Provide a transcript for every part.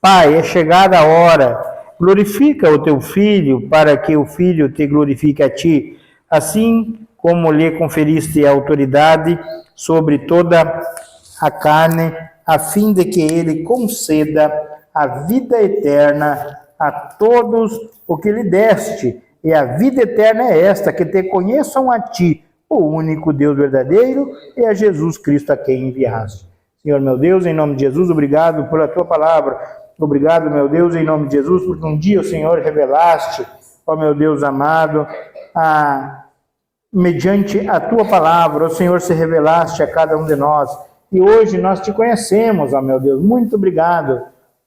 Pai, é chegada a hora, glorifica o teu filho, para que o filho te glorifique a ti, assim como lhe conferiste a autoridade sobre toda a carne, a fim de que ele conceda a vida eterna a todos o que lhe deste. E a vida eterna é esta, que te conheçam a ti, o único Deus verdadeiro, e a Jesus Cristo a quem enviaste. Senhor meu Deus, em nome de Jesus, obrigado pela tua palavra. Obrigado, meu Deus, em nome de Jesus, porque um dia o Senhor revelaste, ó meu Deus amado, mediante a tua palavra, o Senhor se revelaste a cada um de nós. E hoje nós te conhecemos, ó meu Deus. Muito obrigado.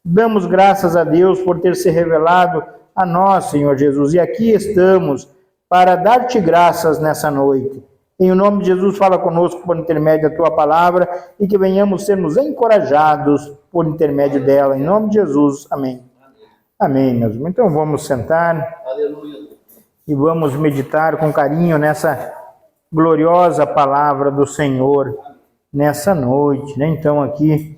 Damos graças a Deus por ter se revelado a nós, Senhor Jesus. E aqui estamos para dar-te graças nessa noite. Em nome de Jesus, fala conosco por intermédio da tua palavra e que venhamos sermos encorajados por intermédio dela. Em nome de Jesus. Amém. Amém, meus irmãos. Então vamos sentar. Aleluia. E vamos meditar com carinho nessa gloriosa palavra do Senhor nessa noite, né? Então aqui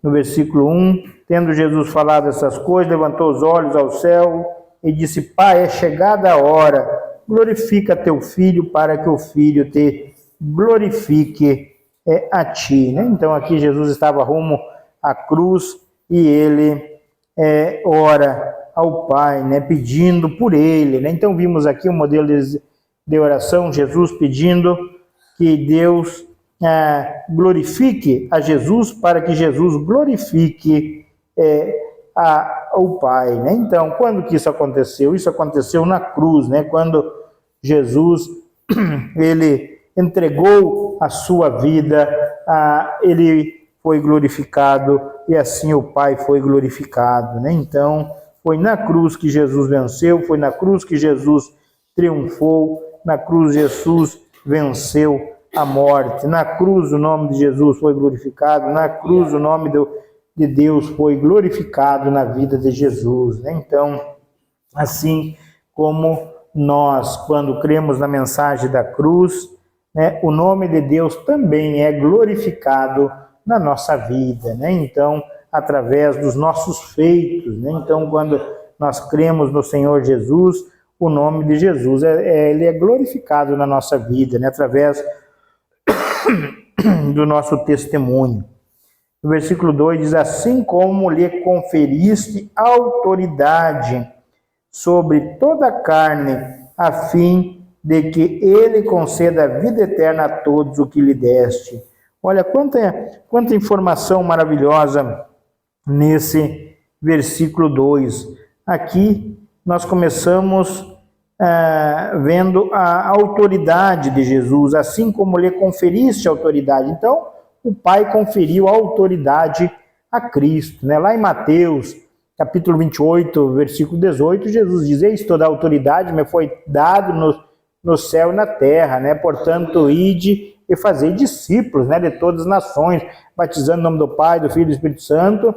no versículo 1, tendo Jesus falado essas coisas, levantou os olhos ao céu e disse: Pai, é chegada a hora, glorifica teu filho, para que o filho te glorifique a ti, né? Então aqui Jesus estava rumo à cruz e ele ora ao Pai, né, pedindo por ele, né? Então vimos aqui um modelo de oração, Jesus pedindo que Deus glorifique a Jesus, para que Jesus glorifique ao Pai, né? Então, quando que isso aconteceu? Isso aconteceu na cruz, né? Quando Jesus ele entregou a sua vida, ele foi glorificado e assim o Pai foi glorificado, né? Então, foi na cruz que Jesus venceu, foi na cruz que Jesus triunfou, na cruz Jesus venceu a morte, na cruz o nome de Jesus foi glorificado, na cruz o nome de Deus foi glorificado na vida de Jesus, né? Então, assim como nós, quando cremos na mensagem da cruz, né, o nome de Deus também é glorificado na nossa vida, né? Então, através dos nossos feitos, né? Então, quando nós cremos no Senhor Jesus, o nome de Jesus ele é glorificado na nossa vida, né? Através do nosso testemunho. No versículo 2 diz: assim como lhe conferiste autoridade sobre toda a carne, a fim de que ele conceda a vida eterna a todos o que lhe deste. Olha quanta informação maravilhosa nesse versículo 2. Aqui nós começamos vendo a autoridade de Jesus, assim como lhe conferiste autoridade. Então, o Pai conferiu a autoridade a Cristo, né? Lá em Mateus, capítulo 28, versículo 18, Jesus diz: eis toda a autoridade me foi dado no céu e na terra, né? Portanto, ide e fazei discípulos, né, de todas as nações, batizando em nome do Pai, do Filho e do Espírito Santo,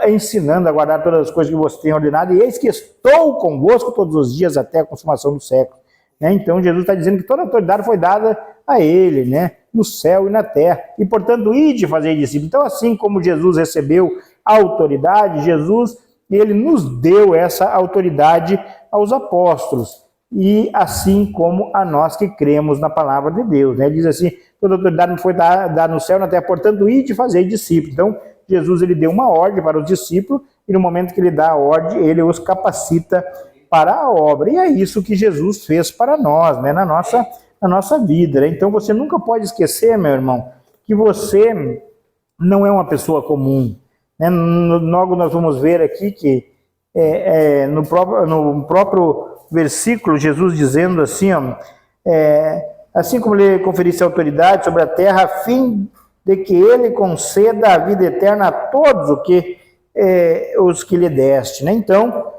ensinando a guardar todas as coisas que você tem ordenado, e eis que estou convosco todos os dias até a consumação do século. Né? Então Jesus está dizendo que toda a autoridade foi dada a ele, né, no céu e na terra, e portanto ide fazer discípulos. Então, assim como Jesus recebeu a autoridade, Jesus ele nos deu essa autoridade aos apóstolos, e assim como a nós que cremos na palavra de Deus, né? Ele diz assim: toda a autoridade me foi dada no céu e na terra, portanto ide fazer discípulos. Então Jesus ele deu uma ordem para os discípulos, e no momento que ele dá a ordem, ele os capacita para a obra. E é isso que Jesus fez para nós, né? na nossa vida. Né? Então você nunca pode esquecer, meu irmão, que você não é uma pessoa comum. Né? Logo nós vamos ver aqui que no próprio versículo, Jesus dizendo assim, ó, assim como lhe conferisse autoridade sobre a terra, a fim de que ele conceda a vida eterna a todos os que lhe deste. Né? Então,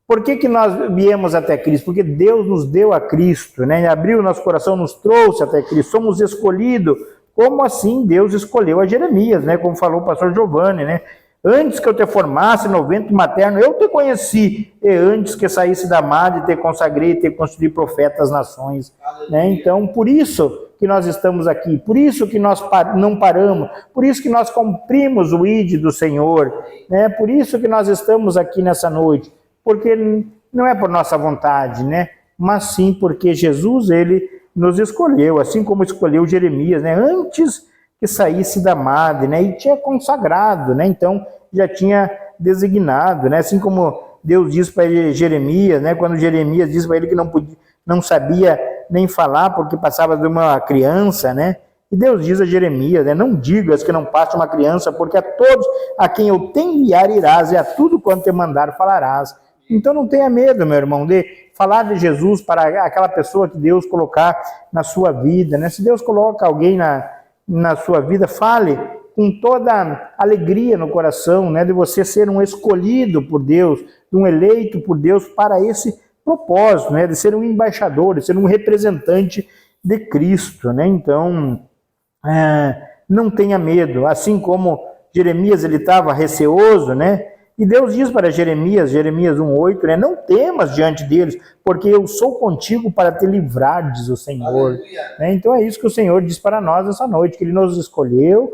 por que nós viemos até Cristo? Porque Deus nos deu a Cristo, né? Abriu o nosso coração, nos trouxe até Cristo, somos escolhidos. Como assim Deus escolheu a Jeremias, né? Como falou o pastor Giovanni, né? Antes que eu te formasse no ventre materno, eu te conheci. E antes que saísse da madre, te consagrei, te constituí profeta das nações. Né? Então, por isso que nós estamos aqui, por isso que nós não paramos, por isso que nós cumprimos o ID do Senhor, né? Por isso que nós estamos aqui nessa noite, porque não é por nossa vontade, né? Mas sim porque Jesus, ele nos escolheu, assim como escolheu Jeremias, né? Antes que saísse da madre, né? E tinha consagrado, né? Então, já tinha designado, né? Assim como Deus diz para Jeremias, né? Quando Jeremias diz para ele que não sabia nem falar porque passava de uma criança, né? E Deus diz a Jeremias, né? Não digas que não passe uma criança, porque a todos a quem eu te enviar irás, e a tudo quanto te mandar falarás. Então não tenha medo, meu irmão, de falar de Jesus para aquela pessoa que Deus colocar na sua vida, né? Se Deus coloca alguém na sua vida, fale com toda alegria no coração, né? De você ser um escolhido por Deus, um eleito por Deus para esse propósito, né? De ser um embaixador, de ser um representante de Cristo, né? Então, não tenha medo. Assim como Jeremias, ele estava receoso, né? E Deus diz para Jeremias 1:8, né? Não temas diante deles, porque eu sou contigo para te livrar, diz o Senhor. Né? Então é isso que o Senhor diz para nós essa noite, que Ele nos escolheu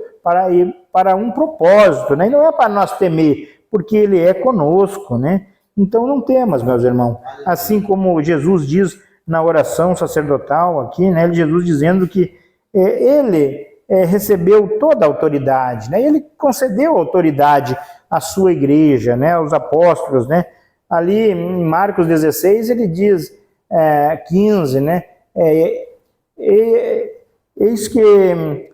para um propósito, né? E não é para nós temer, porque Ele é conosco, né? Então não temas, meus irmãos. Assim como Jesus diz na oração sacerdotal aqui, né? Jesus dizendo que Ele recebeu toda a autoridade, né? Ele concedeu autoridade à sua igreja, né? Aos apóstolos, né? Ali em Marcos 16 ele diz 15, né? Eis que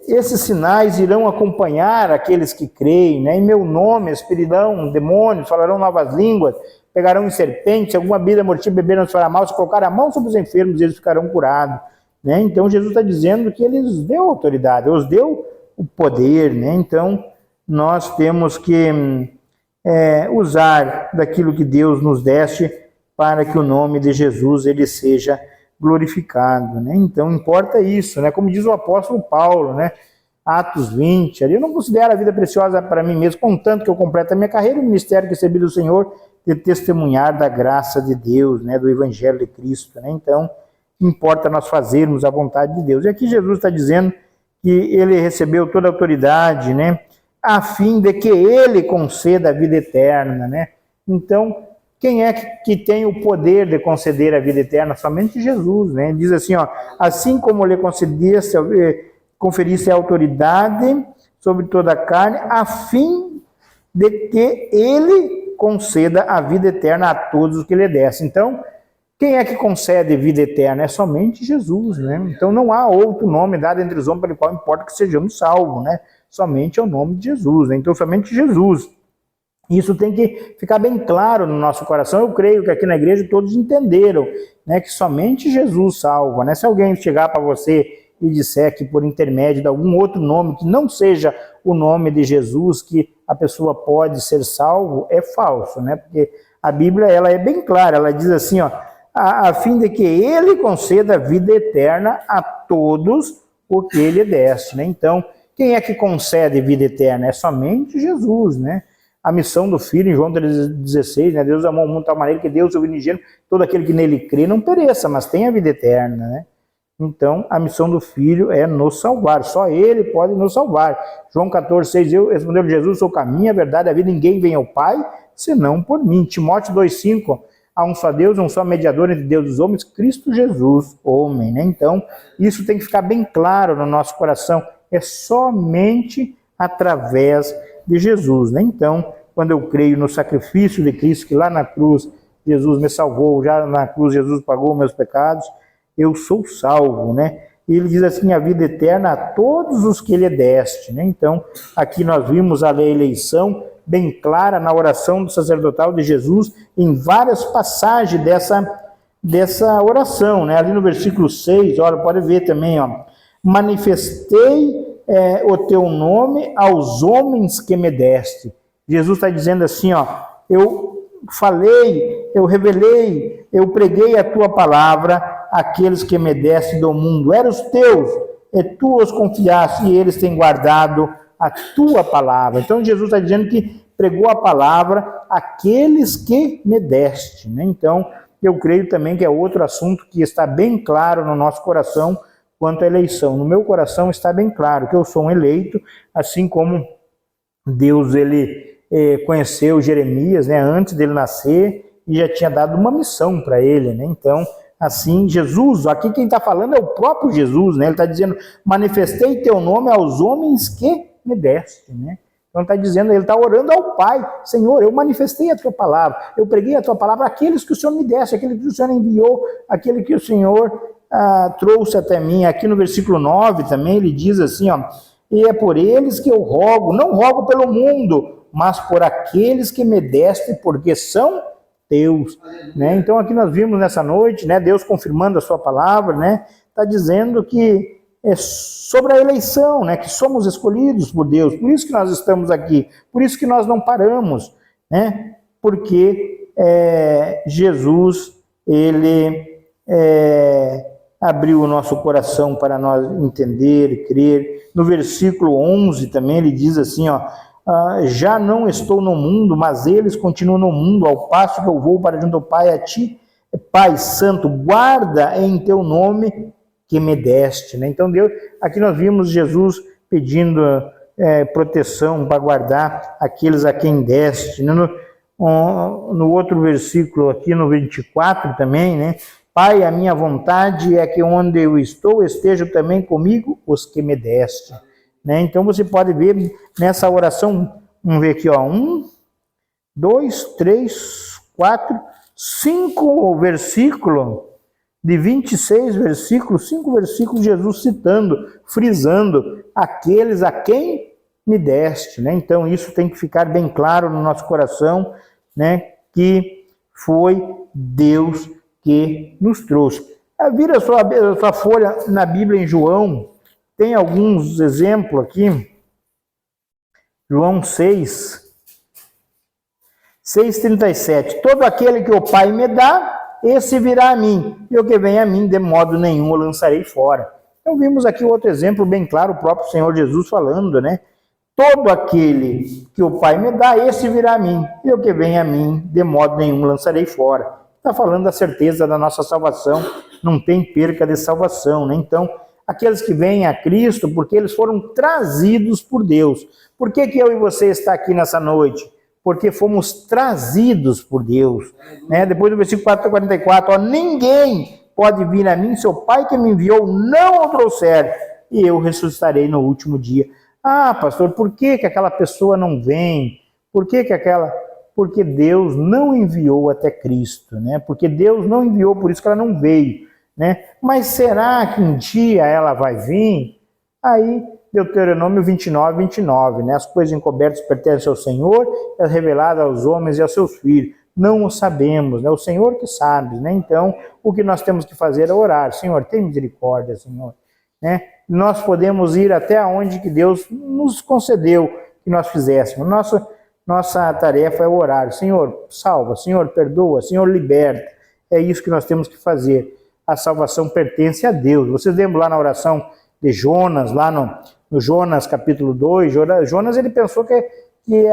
esses sinais irão acompanhar aqueles que creem, né? Em meu nome expelirão demônios, falarão novas línguas, pegarão em serpentes, alguma bebida mortífera beberão se fará mal, se colocar a mão sobre os enfermos eles ficarão curados, né? Então Jesus está dizendo que Ele os deu autoridade, os deu o poder, né? Então nós temos que usar daquilo que Deus nos deste para que o nome de Jesus ele seja glorificado, né? Então importa isso, né? Como diz o apóstolo Paulo, né? Atos 20, ali eu não considero a vida preciosa para mim mesmo, contanto que eu completo a minha carreira e o ministério que recebi do Senhor de testemunhar da graça de Deus, né? Do Evangelho de Cristo, né? Então importa nós fazermos a vontade de Deus. E aqui Jesus está dizendo que Ele recebeu toda a autoridade, né? A fim de que Ele conceda a vida eterna, né? Então, quem é que tem o poder de conceder a vida eterna? Somente Jesus, né? Diz assim, ó, assim como lhe conferisse a autoridade sobre toda a carne, a fim de que Ele conceda a vida eterna a todos os que lhe desse. Então, quem é que concede vida eterna? É somente Jesus, né? Então não há outro nome dado entre os homens pelo qual importa que sejamos salvos, né? Somente é o nome de Jesus, né? Então somente Jesus. Isso tem que ficar bem claro no nosso coração. Eu creio que aqui na igreja todos entenderam, né? Que somente Jesus salva, né? Se alguém chegar para você e disser que por intermédio de algum outro nome que não seja o nome de Jesus que a pessoa pode ser salvo, é falso, né? Porque a Bíblia ela é bem clara, ela diz assim, ó, a fim de que Ele conceda a vida eterna a todos o que Ele deste, né? Então, quem é que concede vida eterna? É somente Jesus, né? A missão do Filho, em João 3,16, né? Deus amou o mundo de tal maneira que Deus o unigênito, todo aquele que nele crê não pereça, mas tenha a vida eterna, né? Então, a missão do Filho é nos salvar, só Ele pode nos salvar. João 14,6, respondeu Jesus, sou o caminho, a verdade, a vida, ninguém vem ao Pai, senão por mim. Timóteo 2,5, há um só Deus, um só mediador entre Deus e os homens, Cristo Jesus, homem, né? Então, isso tem que ficar bem claro no nosso coração, é somente através de Jesus, né? Então, quando eu creio no sacrifício de Cristo, que lá na cruz Jesus me salvou, já na cruz Jesus pagou meus pecados, eu sou salvo, né? E ele diz assim, a vida eterna a todos os que Ele deste, né? Então, aqui nós vimos a eleição bem clara na oração do sacerdotal de Jesus, em várias passagens dessa oração, né? Ali no versículo 6, olha, pode ver também, ó, manifestei o teu nome aos homens que me deste. Jesus está dizendo assim, ó, eu falei, eu revelei, eu preguei a tua palavra àqueles que me deste do mundo, eram os teus, e tu os confiaste, e eles têm guardado a tua palavra. Então Jesus está dizendo que pregou a palavra àqueles que me deste, né? Então eu creio também que é outro assunto que está bem claro no nosso coração quanto à eleição. No meu coração está bem claro que eu sou um eleito, assim como Deus ele conheceu Jeremias, né, antes dele nascer, e já tinha dado uma missão para ele, né? Então, assim, Jesus, aqui quem está falando é o próprio Jesus, né? Ele está dizendo, manifestei teu nome aos homens que me deste, né? Então está dizendo, ele está orando ao Pai, Senhor, eu manifestei a tua palavra, eu preguei a tua palavra àqueles que o Senhor me deste, aquele que o Senhor enviou, aquele que o Senhor trouxe até mim. Aqui no versículo 9 também ele diz assim, ó, e é por eles que eu rogo, não rogo pelo mundo, mas por aqueles que me deste, porque são teus, né? Então aqui nós vimos nessa noite, né, Deus confirmando a sua palavra, né, está dizendo que é sobre a eleição, né, que somos escolhidos por Deus, por isso que nós estamos aqui, por isso que nós não paramos, né, porque Jesus, ele abriu o nosso coração para nós entender, crer. No versículo 11 também ele diz assim, ó, já não estou no mundo, mas eles continuam no mundo, ao passo que eu vou para junto ao Pai, a ti, Pai Santo, guarda em teu nome que me deste, né? Então Deus, aqui nós vimos Jesus pedindo proteção para guardar aqueles a quem deste, né? No outro versículo aqui no 24 também, né? Pai, a minha vontade é que onde eu estou estejam também comigo os que me deste, né? Então você pode ver nessa oração, vamos ver aqui, ó, 1, 2, 3, 4, 5 versículos, de 26 versículos, 5 versículos, Jesus citando, frisando, aqueles a quem me deste, né? Então isso tem que ficar bem claro no nosso coração, né? Que foi Deus que nos trouxe. Vira a sua folha na Bíblia em João, tem alguns exemplos aqui, João 6:37, todo aquele que o Pai me dá, esse virá a mim, e o que vem a mim, de modo nenhum o lançarei fora. Então vimos aqui outro exemplo bem claro, o próprio Senhor Jesus falando, né? Todo aquele que o Pai me dá, esse virá a mim, e o que vem a mim, de modo nenhum lançarei fora. Está falando da certeza da nossa salvação, não tem perca de salvação, né? Então, aqueles que vêm a Cristo, porque eles foram trazidos por Deus. Por que eu e você está aqui nessa noite? Porque fomos trazidos por Deus, né? Depois do versículo 44, ó, ninguém pode vir a mim se o Pai que me enviou não o trouxer, e eu ressuscitarei no último dia. Ah, pastor, por que aquela pessoa não vem? Porque Deus não enviou até Cristo, né? Porque Deus não enviou, por isso que ela não veio, né? Mas será que um dia ela vai vir? Aí, Deuteronômio 29, né? As coisas encobertas pertencem ao Senhor, as reveladas aos homens e aos seus filhos. Não o sabemos, né? O Senhor que sabe, né? Então, o que nós temos que fazer é orar. Senhor, tem misericórdia, Senhor, né? Nós podemos ir até onde que Deus nos concedeu que nós fizéssemos. Nossa tarefa é orar. Senhor, salva. Senhor, perdoa. Senhor, liberta. É isso que nós temos que fazer. A salvação pertence a Deus. Vocês lembram lá na oração de Jonas, lá no Jonas capítulo 2, Jonas ele pensou que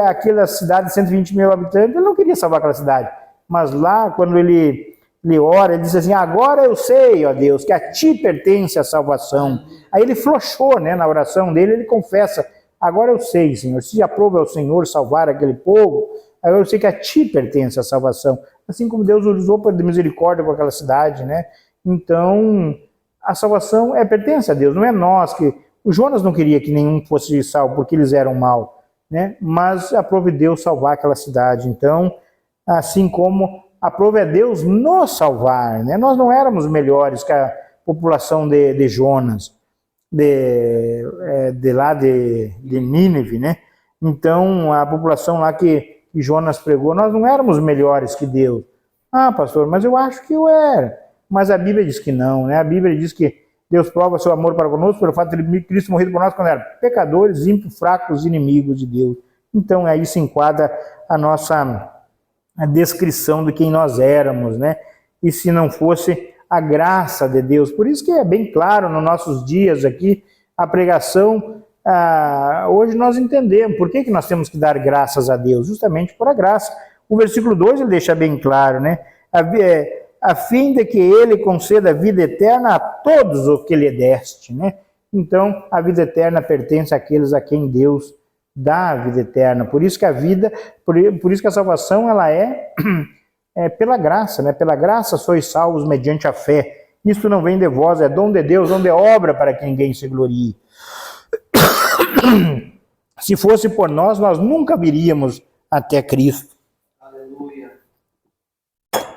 aquela cidade de 120 mil habitantes, ele não queria salvar aquela cidade. Mas lá, quando ele ora, ele diz assim, agora eu sei, ó Deus, que a ti pertence a salvação. Aí ele flochou, né, na oração dele, ele confessa, agora eu sei, Senhor, se aprova ao Senhor salvar aquele povo, agora eu sei que a ti pertence a salvação. Assim como Deus usou para misericórdia com aquela cidade, né? Então, a salvação pertence a Deus, não é nós que... O Jonas não queria que nenhum fosse salvo porque eles eram mal, né? Mas aprove Deus salvar aquela cidade. Então, assim como aprove a Deus nos salvar, né? Nós não éramos melhores que a população de Jonas, de lá de Nínive, né? Então, a população lá que Jonas pregou, nós não éramos melhores que Deus. Ah, pastor, mas eu acho que eu era. Mas a Bíblia diz que não, né? A Bíblia diz que Deus prova seu amor para conosco pelo fato de Cristo morrer por nós quando éramos pecadores, ímpios, fracos, inimigos de Deus. Então, aí se enquadra a descrição de quem nós éramos, né? E se não fosse a graça de Deus. Por isso que é bem claro nos nossos dias aqui, a pregação hoje nós entendemos por que nós temos que dar graças a Deus, justamente por a graça. O versículo 2 ele deixa bem claro, né? A fim de que ele conceda a vida eterna a todos os que lhe deste, né? Então, a vida eterna pertence àqueles a quem Deus dá a vida eterna. Por isso que a vida, por isso que a salvação, ela é pela graça, né? Pela graça sois salvos mediante a fé. Isto não vem de vós, é dom de Deus, não de obra para que ninguém se glorie. Se fosse por nós, nós nunca viríamos até Cristo. Aleluia.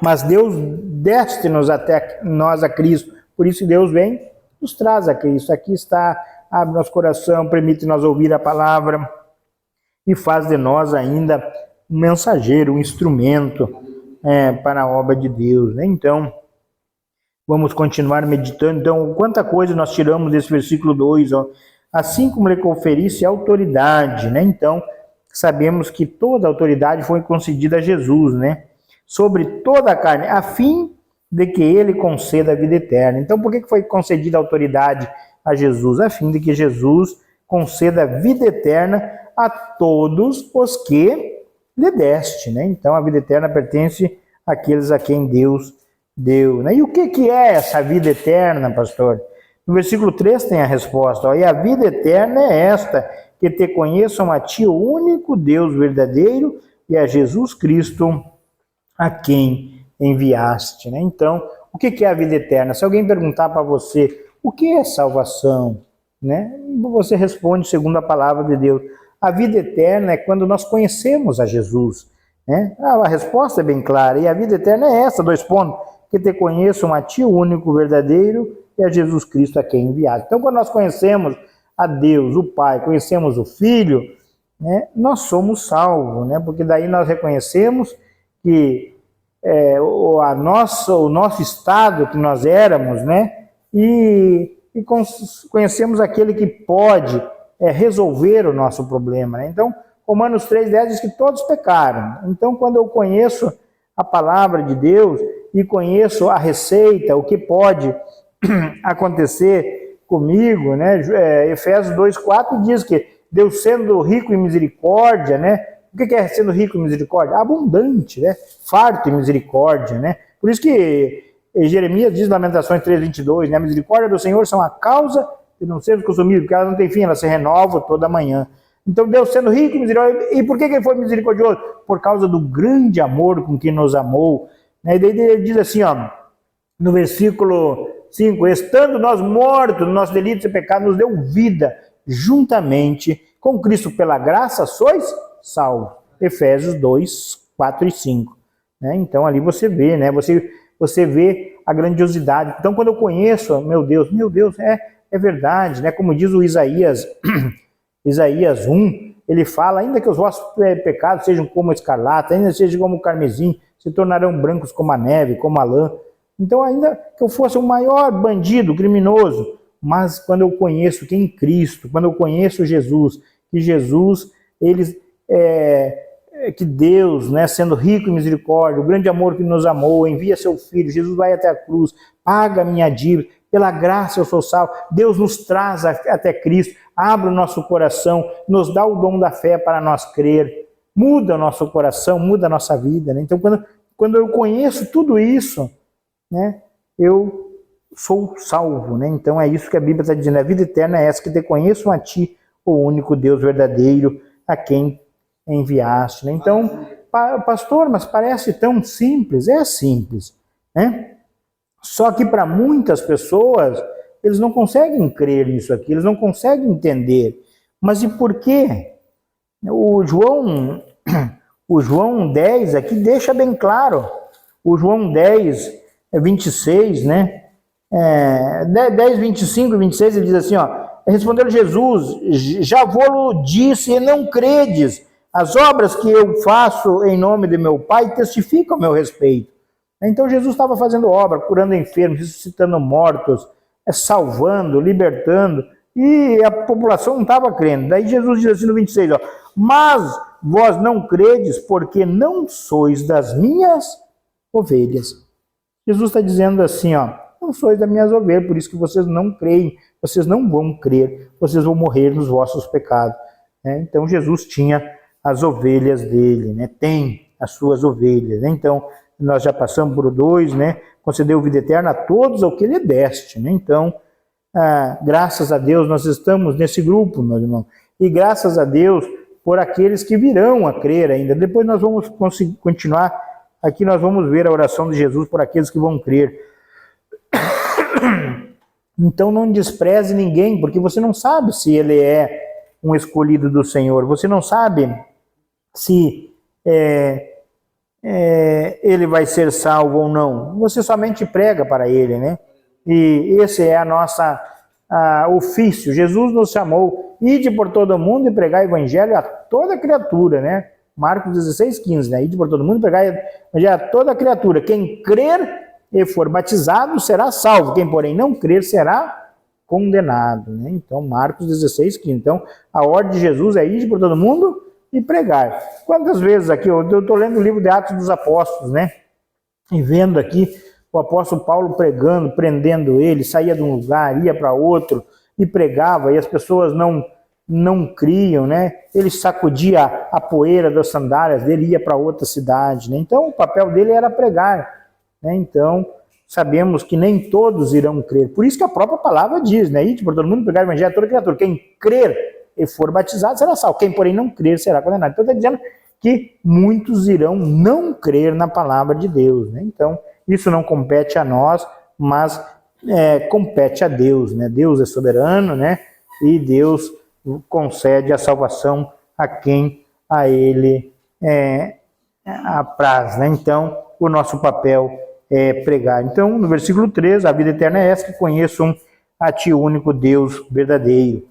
Mas Deus deste-nos até nós a Cristo. Por isso Deus vem, nos traz a Cristo. Aqui está, abre nosso coração, permite-nos ouvir a palavra e faz de nós ainda um mensageiro, um instrumento para a obra de Deus, né? Então, vamos continuar meditando. Então, quanta coisa nós tiramos desse versículo 2, ó. Assim como lhe conferisse autoridade, né? Então, sabemos que toda a autoridade foi concedida a Jesus, né? Sobre toda a carne, a fim de que ele conceda a vida eterna. Então, por que foi concedida a autoridade a Jesus? A fim de que Jesus conceda a vida eterna a todos os que lhe deste, né? Então, a vida eterna pertence àqueles a quem Deus deu, né? E o que é essa vida eterna, pastor? No versículo 3 tem a resposta, ó, e a vida eterna é esta, que te conheçam a ti, o único Deus verdadeiro, e a Jesus Cristo, a quem enviaste, né? Então, o que é a vida eterna? Se alguém perguntar para você, o que é salvação, né? Você responde segundo a palavra de Deus. A vida eterna é quando nós conhecemos a Jesus, né? A resposta é bem clara, e a vida eterna é essa, 2 pontos, que te conheçam a ti, o único verdadeiro, e a Jesus Cristo a quem enviaste. Então, quando nós conhecemos a Deus, o Pai, conhecemos o Filho, né, nós somos salvos, né? Porque daí nós reconhecemos que o nosso estado que nós éramos, né? E conhecemos aquele que pode resolver o nosso problema, né? Então, Romanos 3,10 diz que todos pecaram. Então, quando eu conheço a palavra de Deus e conheço a receita, o que pode acontecer comigo, né? Efésios 2,4 diz que Deus sendo rico em misericórdia, né? O que é sendo rico em misericórdia? Abundante, né? Farto em misericórdia, né? Por isso que Jeremias diz, Lamentações 3,22, né? A misericórdia do Senhor são a causa de não sermos consumidos, porque ela não tem fim, ela se renova toda manhã. Então Deus sendo rico em misericórdia, e por que ele foi misericordioso? Por causa do grande amor com que nos amou, né? E daí ele diz assim, ó, no versículo 5, estando nós mortos nos nossos delitos e pecados, nos deu vida juntamente com Cristo, pela graça sois salvos. Efésios 2, 4 e 5. Né? Então ali você vê, né? Você vê a grandiosidade. Então quando eu conheço, meu Deus, é verdade, né? Como diz o Isaías 1, ele fala, ainda que os vossos pecados sejam como escarlata, ainda sejam como o carmesim, se tornarão brancos como a neve, como a lã. Então, ainda que eu fosse o maior bandido, criminoso, mas quando eu conheço quem é Cristo, quando eu conheço Jesus, que Jesus, que Deus, né, sendo rico em misericórdia, o grande amor que nos amou, envia seu Filho, Jesus vai até a cruz, paga a minha dívida, pela graça eu sou salvo, Deus nos traz até Cristo, abre o nosso coração, nos dá o dom da fé para nós crer, muda o nosso coração, muda a nossa vida, né? Então, quando eu conheço tudo isso, né, eu sou salvo, né? Então é isso que a Bíblia está dizendo, a vida eterna é essa, que te conheçam a ti, o único Deus verdadeiro, a quem enviaste, né? Então, pastor, mas parece tão simples, é simples, né? Só que para muitas pessoas, eles não conseguem crer nisso aqui, eles não conseguem entender. Mas e por quê? O João 10 aqui deixa bem claro, o João 10, 26, né? 10, 25 e 26, ele diz assim, ó, respondeu Jesus, já vou-lo disse e não credes, as obras que eu faço em nome de meu Pai testificam a meu respeito. Então Jesus estava fazendo obra, curando enfermos, ressuscitando mortos, salvando, libertando, e a população não estava crendo. Daí Jesus diz assim no 26, ó, mas vós não credes porque não sois das minhas ovelhas. Jesus está dizendo assim, ó, não sois das minhas ovelhas, por isso que vocês não creem, vocês não vão crer, vocês vão morrer nos vossos pecados. Então Jesus tinha as ovelhas dele, né? Tem as suas ovelhas. Então nós já passamos por 2, né? Concedeu vida eterna a todos ao que lhe deste, né? Então, graças a Deus nós estamos nesse grupo, meus irmãos, e graças a Deus por aqueles que virão a crer ainda. Depois nós vamos continuar, aqui nós vamos ver a oração de Jesus por aqueles que vão crer. Então não despreze ninguém, porque você não sabe se ele é um escolhido do Senhor, você não sabe se ele vai ser salvo ou não. Você somente prega para ele, né? E esse é a nossa ofício. Jesus nos chamou, ide por todo mundo e pregar o evangelho a toda criatura, né? Marcos 16:15, né? Ide por todo mundo e pregar o evangelho a toda criatura. Quem crer e for batizado será salvo, quem porém não crer será condenado, né? Então Marcos 16:15. Então a ordem de Jesus é ide por todo mundo e pregar. Quantas vezes aqui, eu estou lendo o livro de Atos dos Apóstolos, né? E vendo aqui o apóstolo Paulo pregando, prendendo ele, saía de um lugar, ia para outro e pregava, e as pessoas não criam, né? Ele sacudia a poeira das sandálias dele, ia para outra cidade, né? Então o papel dele era pregar, né? Então sabemos que nem todos irão crer. Por isso que a própria palavra diz, né? Ide por todo mundo pregar o evangelho a toda criatura. Quem crer e for batizado será salvo, quem porém não crer será condenado. Então está dizendo que muitos irão não crer na palavra de Deus, né? Então isso não compete a nós, mas compete a Deus, né? Deus é soberano, né? E Deus concede a salvação a quem a ele apraz, né? Então o nosso papel é pregar. Então no versículo 3, a vida eterna é essa, que conheçam a ti, o único Deus verdadeiro.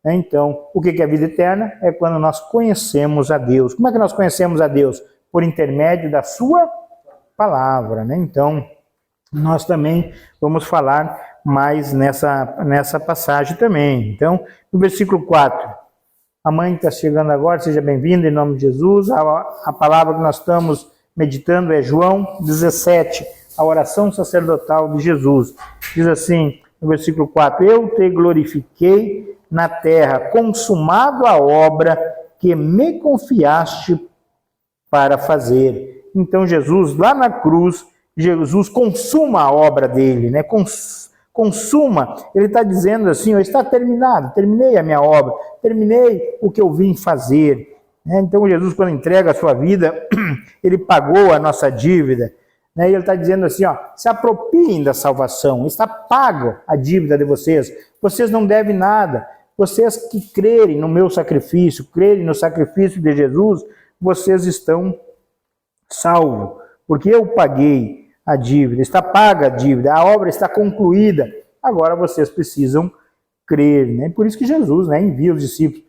Então, o que é a vida eterna? É quando nós conhecemos a Deus. Como é que nós conhecemos a Deus? Por intermédio da sua palavra, né? Então, nós também vamos falar mais nessa passagem também. Então, no versículo 4, a mãe está chegando agora, seja bem-vinda em nome de Jesus. A palavra que nós estamos meditando é João 17, a oração sacerdotal de Jesus. Diz assim, no versículo 4, eu te glorifiquei na terra, consumado a obra que me confiaste para fazer. Então Jesus, lá na cruz, Jesus consuma a obra dele, né? Consuma, ele está dizendo assim, está terminado, terminei a minha obra, terminei o que eu vim fazer. Então Jesus, quando entrega a sua vida, ele pagou a nossa dívida, né? E ele está dizendo assim, se apropriem da salvação, está pago a dívida de vocês, vocês não devem nada. Vocês que crerem no meu sacrifício, crerem no sacrifício de Jesus, vocês estão salvos, porque eu paguei a dívida, está paga a dívida, a obra está concluída, agora vocês precisam crer, né? Por isso que Jesus, né, envia os discípulos,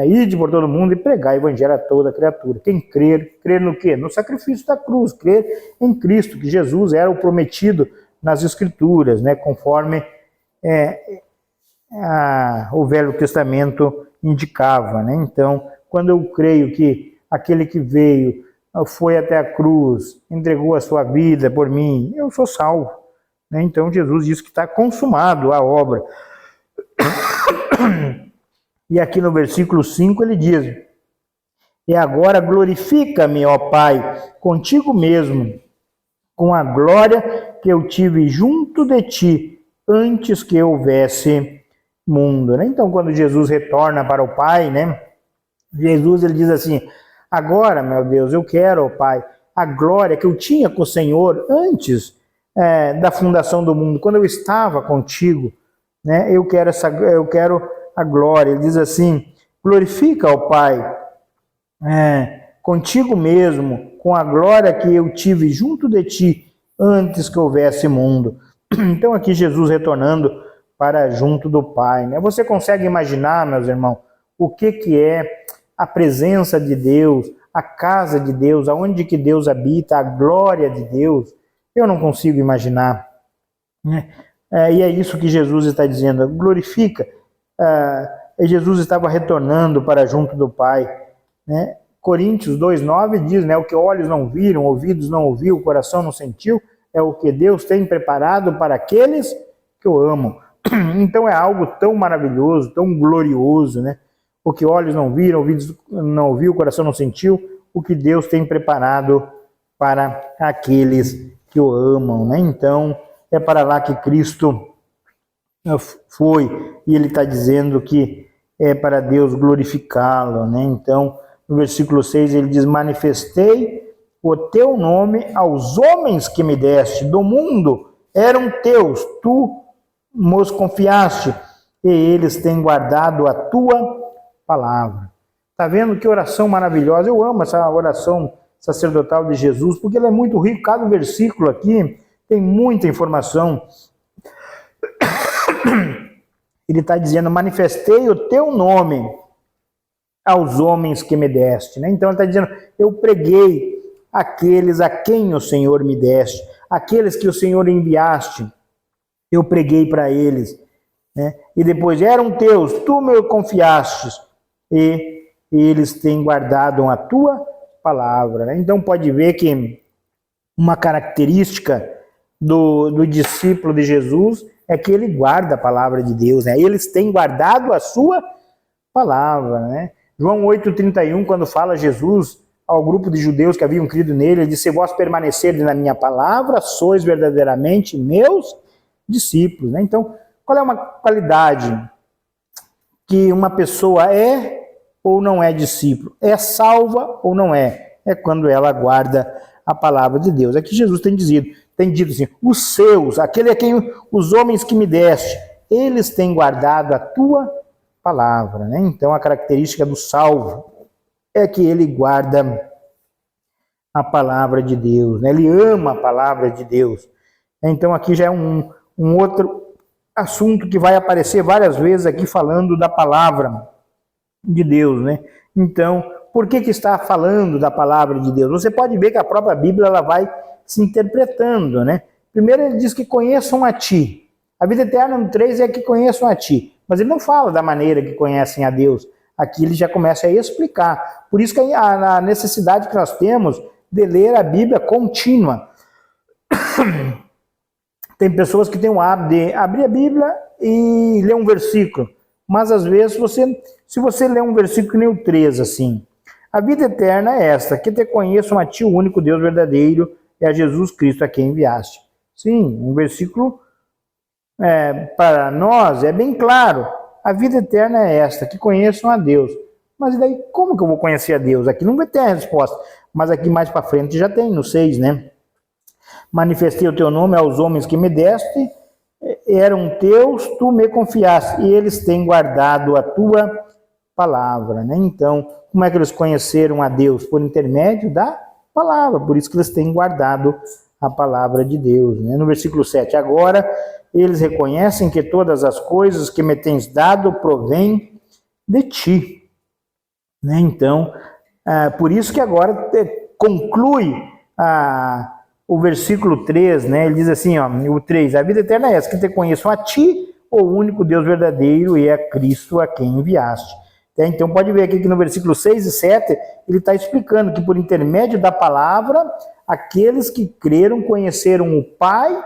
ide por todo mundo e pregar o evangelho a toda criatura. Quem crer no quê? No sacrifício da cruz, crer em Cristo, que Jesus era o prometido nas Escrituras, né, conforme o Velho Testamento indicava, né? Então, quando eu creio que aquele que veio, foi até a cruz, entregou a sua vida por mim, eu sou salvo, né? Então Jesus diz que está consumado a obra. E aqui no versículo 5 ele diz, e agora glorifica-me, ó Pai, contigo mesmo, com a glória que eu tive junto de ti, antes que houvesse mundo, né? Então, quando Jesus retorna para o Pai, né? Jesus, ele diz assim, agora, meu Deus, eu quero, ó Pai, a glória que eu tinha com o Senhor antes da fundação do mundo, quando eu estava contigo, né? Eu quero a glória. Ele diz assim, glorifica, ó Pai, contigo mesmo, com a glória que eu tive junto de ti, antes que houvesse mundo. Então, aqui Jesus retornando para junto do Pai, né? Você consegue imaginar, meus irmãos, o que é a presença de Deus, a casa de Deus, aonde que Deus habita, a glória de Deus? Eu não consigo imaginar, né? E é isso que Jesus está dizendo, glorifica. Jesus estava retornando para junto do Pai, né? Coríntios 2,9 diz, né, o que olhos não viram, ouvidos não ouviu, o coração não sentiu, é o que Deus tem preparado para aqueles que o amam. Então é algo tão maravilhoso, tão glorioso, né? O que olhos não viram, ouvidos não ouviu, o coração não sentiu, o que Deus tem preparado para aqueles que o amam, né? Então é para lá que Cristo foi, e ele está dizendo que é para Deus glorificá-lo, né? Então, no versículo 6 ele diz: manifestei o teu nome aos homens que me deste, do mundo eram teus, tu nos confiaste, e eles têm guardado a tua palavra. Está vendo que oração maravilhosa? Eu amo essa oração sacerdotal de Jesus, porque ele é muito rico, cada versículo aqui tem muita informação. Ele está dizendo: manifestei o teu nome aos homens que me deste, né? Então ele está dizendo: eu preguei aqueles a quem o Senhor me deste, aqueles que o Senhor enviaste, eu preguei para eles, né? E depois: eram teus, tu me confiastes, e eles têm guardado a tua palavra, né? Então pode ver que uma característica do discípulo de Jesus é que ele guarda a palavra de Deus, né? Eles têm guardado a sua palavra, né? João 8,31, quando fala Jesus ao grupo de judeus que haviam crido nele, ele disse: se vós permanecerdes na minha palavra, sois verdadeiramente meus discípulos, né? Então, qual é uma qualidade que uma pessoa é ou não é discípulo? É salva ou não é? É quando ela guarda a palavra de Deus. É que Jesus tem dito assim: os seus, aquele a quem os homens que me deste, eles têm guardado a tua palavra, né? Então a característica do salvo é que ele guarda a palavra de Deus, né? Ele ama a palavra de Deus. Então aqui já é um outro assunto que vai aparecer várias vezes aqui, falando da palavra de Deus, né? Então, por que está falando da palavra de Deus? Você pode ver que a própria Bíblia ela vai se interpretando, né? Primeiro ele diz que conheçam a ti. A vida eterna no 3 é que conheçam a ti. Mas ele não fala da maneira que conhecem a Deus. Aqui ele já começa a explicar. Por isso que a necessidade que nós temos de ler a Bíblia contínua. Tem pessoas que têm o hábito de abrir a Bíblia e ler um versículo. Mas às vezes, se você ler um versículo que nem o 3, assim: a vida eterna é esta, que te conheçam a ti, o único Deus verdadeiro, e a Jesus Cristo a quem enviaste. Sim, um versículo para nós é bem claro. A vida eterna é esta, que conheçam a Deus. Mas daí, como que eu vou conhecer a Deus? Aqui não vai ter a resposta. Mas aqui mais para frente já tem, no 6, né? Manifestei o teu nome aos homens que me deste, eram teus, tu me confiaste, e eles têm guardado a tua palavra, né? Então, como é que eles conheceram a Deus? Por intermédio da palavra, por isso que eles têm guardado a palavra de Deus, né? No versículo 7, agora eles reconhecem que todas as coisas que me tens dado provêm de ti, né? Então, por isso que agora conclui o versículo 3, né? Ele diz assim, ó, o 3, a vida eterna é essa, que te conheçam a ti, o único Deus verdadeiro, e a Cristo a quem enviaste. Então pode ver aqui que no versículo 6 e 7, ele está explicando que por intermédio da palavra, aqueles que creram conheceram o Pai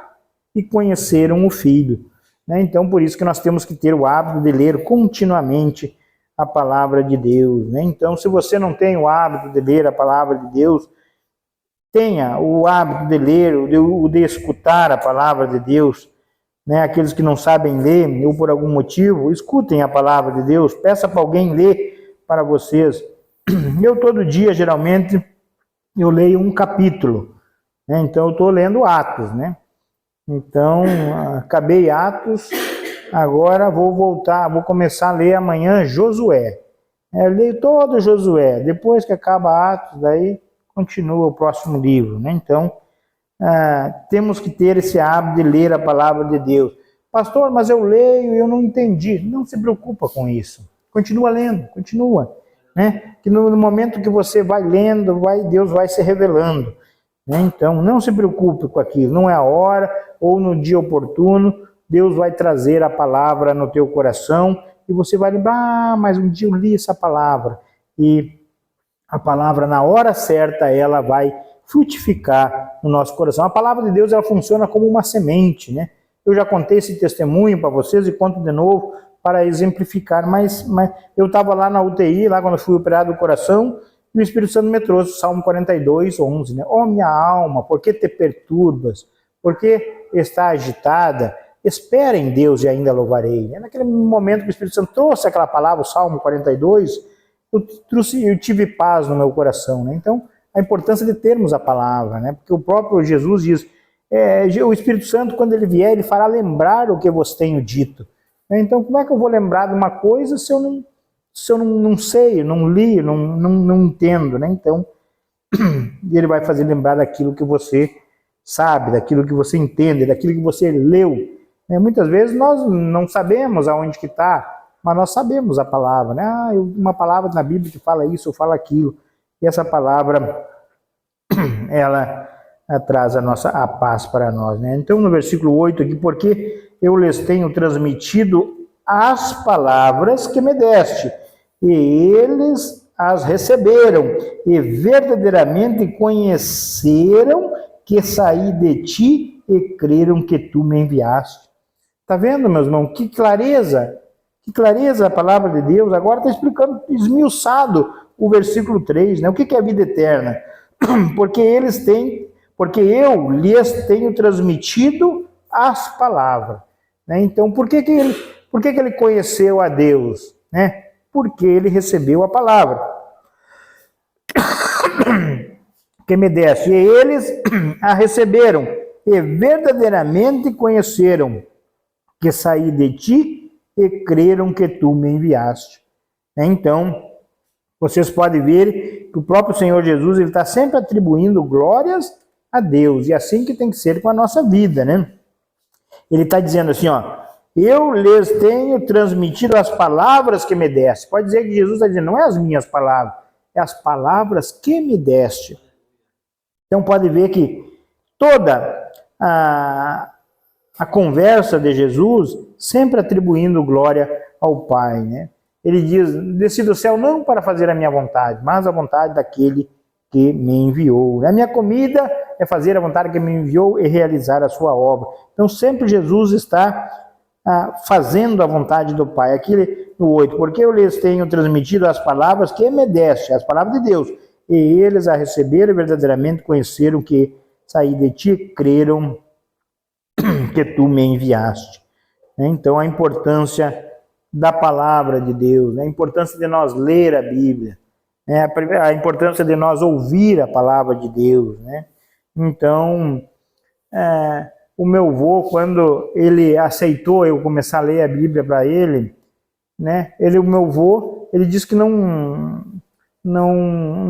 e conheceram o Filho, né? Então por isso que nós temos que ter o hábito de ler continuamente a palavra de Deus, né? Então se você não tem o hábito de ler a palavra de Deus, tenha o hábito de ler, de escutar a palavra de Deus, né? Aqueles que não sabem ler, ou por algum motivo, escutem a palavra de Deus, peça para alguém ler para vocês. Eu todo dia, geralmente, eu leio um capítulo, né? Então eu estou lendo Atos, né? Então, acabei Atos, agora vou começar a ler amanhã Josué. Eu leio todo Josué, depois que acaba Atos, daí continua o próximo livro, né? Então, temos que ter esse hábito de ler a palavra de Deus. Pastor, mas eu leio e eu não entendi. Não se preocupa com isso. Continua lendo, continua, né? Que no momento que você vai lendo, Deus vai se revelando, né? Então, não se preocupe com aquilo. Não é a hora ou no dia oportuno, Deus vai trazer a palavra no teu coração e você vai lembrar, mas um dia eu li essa palavra. E a palavra, na hora certa, ela vai frutificar no nosso coração. A palavra de Deus, ela funciona como uma semente, né? Eu já contei esse testemunho para vocês e conto de novo para exemplificar, mas eu estava lá na UTI, lá quando eu fui operado do coração, e o Espírito Santo me trouxe o Salmo 42, 11, né? Ó minha alma, por que te perturbas? Por que está agitada? Espera em Deus e ainda louvarei. Naquele momento que o Espírito Santo trouxe aquela palavra, o Salmo 42, eu tive paz no meu coração, né? Então, a importância de termos a palavra, né? Porque o próprio Jesus diz, o Espírito Santo, quando ele vier, ele fará lembrar o que vos tenho dito. Então, como é que eu vou lembrar de uma coisa se eu não sei, não li, não entendo, né? Então, ele vai fazer lembrar daquilo que você sabe, daquilo que você entende, daquilo que você leu. Muitas vezes nós não sabemos aonde que está, mas nós sabemos a palavra, né? Uma palavra na Bíblia que fala isso ou fala aquilo. E essa palavra, ela traz a paz para nós, né? Então, no versículo 8 aqui, porque eu lhes tenho transmitido as palavras que me deste, e eles as receberam, e verdadeiramente conheceram que saí de ti e creram que tu me enviaste. Está vendo, meus irmãos? Que clareza a palavra de Deus. Agora está explicando, esmiuçado o versículo 3, né? O que é a vida eterna? Porque eu lhes tenho transmitido as palavras. Né? Então, por que ele conheceu a Deus? Né? Porque ele recebeu a palavra que me deste, e eles a receberam, e verdadeiramente conheceram que saí de ti e creram que tu me enviaste. Então, vocês podem ver que o próprio Senhor Jesus está sempre atribuindo glórias a Deus, e assim que tem que ser com a nossa vida, né? Ele está dizendo assim, ó, eu lhes tenho transmitido as palavras que me deste. Pode dizer que Jesus está dizendo, não é as minhas palavras, é as palavras que me deste. Então pode ver que toda a conversa de Jesus sempre atribuindo glória ao Pai, né? Ele diz, desci do céu não para fazer a minha vontade, mas a vontade daquele que me enviou. A minha comida é fazer a vontade que me enviou e realizar a sua obra. Então sempre Jesus está fazendo a vontade do Pai. Aqui no 8, porque eu lhes tenho transmitido as palavras que me deste, as palavras de Deus, e eles a receberam e verdadeiramente conheceram que saí de ti, creram que tu me enviaste. Então a importância da palavra de Deus, a importância de nós ler a Bíblia, a importância de nós ouvir a palavra de Deus, né? Então, o meu avô, quando ele aceitou eu começar a ler a Bíblia para ele, né? O meu avô, ele disse que não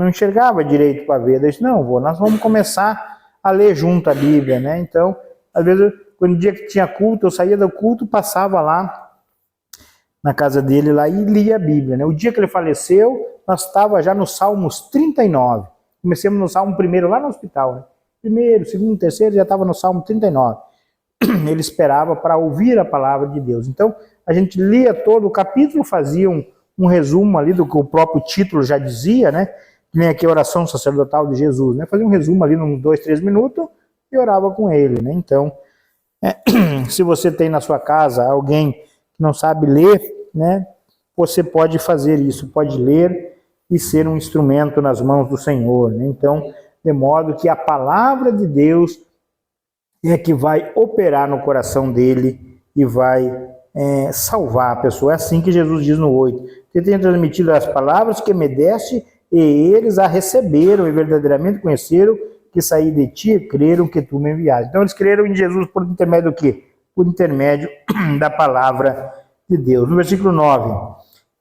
enxergava direito para ver. Eu disse, não, avô, nós vamos começar a ler junto a Bíblia, né? Então, às vezes, quando o dia que tinha culto, eu saía do culto, passava lá na casa dele lá e lia a Bíblia, né? O dia que ele faleceu, nós estávamos já no Salmos 39. Comecemos no Salmo 1 lá no hospital, né? 1º, 2º, 3º, já estava no Salmo 39. Ele esperava para ouvir a palavra de Deus. Então, a gente lia todo o capítulo, fazia um resumo ali do que o próprio título já dizia, né? Que nem aqui a oração sacerdotal de Jesus, né? Fazia um resumo ali, uns 2, 3 minutos, e orava com ele, né? Então, se você tem na sua casa alguém que não sabe ler, né? Você pode fazer isso, pode ler e ser um instrumento nas mãos do Senhor, né? Então, de modo que a palavra de Deus é que vai operar no coração dele e vai salvar a pessoa. É assim que Jesus diz no 8. Você tem transmitido as palavras que me deste, e eles a receberam e verdadeiramente conheceram que saí de ti e creram que tu me enviaste. Então eles creram em Jesus por intermédio do quê? Por intermédio da palavra de Deus. No versículo 9,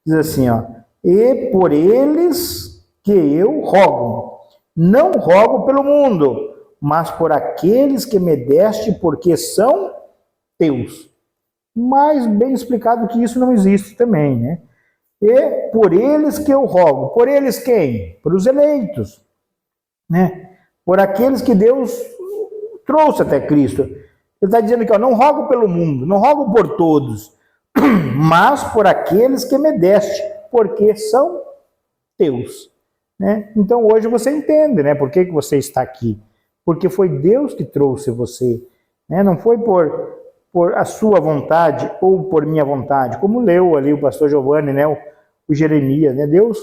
diz assim, ó, e por eles que eu rogo, não rogo pelo mundo, mas por aqueles que me deste, porque são teus. Mais bem explicado que isso não existe também, né? E por eles que eu rogo. Por eles quem? Por os eleitos, né? Por aqueles que Deus trouxe até Cristo. Ele está dizendo que não rogo pelo mundo, não rogo por todos, mas por aqueles que me deste, porque são teus. né? Então hoje você entende, né, por que você está aqui. Porque foi Deus que trouxe você, né? Não foi por a sua vontade ou por minha vontade, como leu ali o pastor Giovanni, né, o Jeremias, né? Deus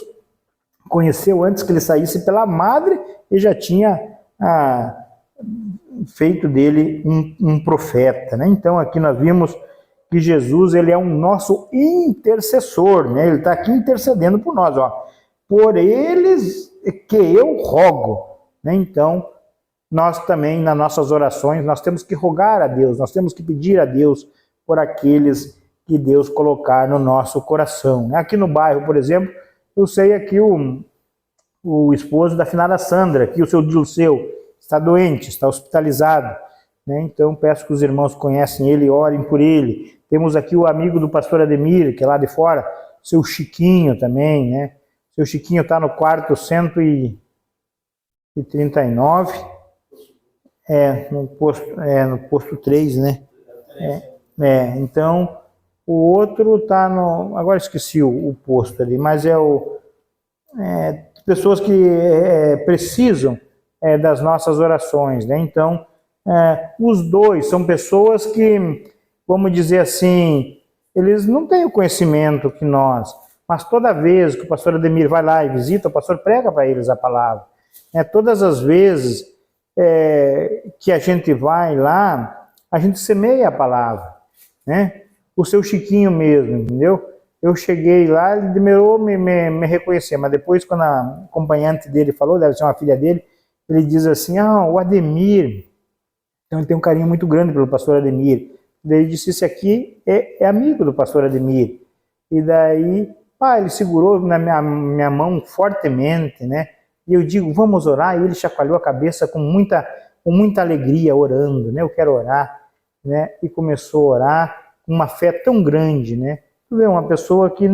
conheceu antes que ele saísse pela madre e já tinha feito dele um profeta, né? Então aqui nós vimos que Jesus, ele é um nosso intercessor, né? Ele está aqui intercedendo por nós, ó. Por eles que eu rogo, né? Então nós também, nas nossas orações, nós temos que rogar a Deus, nós temos que pedir a Deus por aqueles que Deus colocar no nosso coração. Aqui no bairro, por exemplo, eu sei aqui o esposo da finada Sandra, aqui o seu Dilceu, está doente, está hospitalizado, né? Então peço que os irmãos conhecem ele, orem por ele. Temos aqui o amigo do pastor Ademir, que é lá de fora, seu Chiquinho também, né? Seu Chiquinho está no quarto 139, no posto 3, né? Então, o outro está no... Agora esqueci o posto ali, mas pessoas que precisam das nossas orações, né? Então, os dois são pessoas que, vamos dizer assim, eles não têm o conhecimento que nós, mas toda vez que o pastor Ademir vai lá e visita, o pastor prega para eles a palavra. Todas as vezes que a gente vai lá, a gente semeia a palavra, né? O seu Chiquinho mesmo, entendeu? Eu cheguei lá, ele demorou me reconhecer, mas depois, quando a acompanhante dele falou, deve ser uma filha dele, ele diz assim, o Ademir. Então ele tem um carinho muito grande pelo pastor Ademir. Daí ele disse, esse aqui é amigo do pastor Ademir. E daí, ele segurou na minha mão fortemente, né? E eu digo, vamos orar, e ele chacoalhou a cabeça com muita alegria, orando, né? Eu quero orar, né? E começou a orar com uma fé tão grande, né? Tu vê, uma pessoa que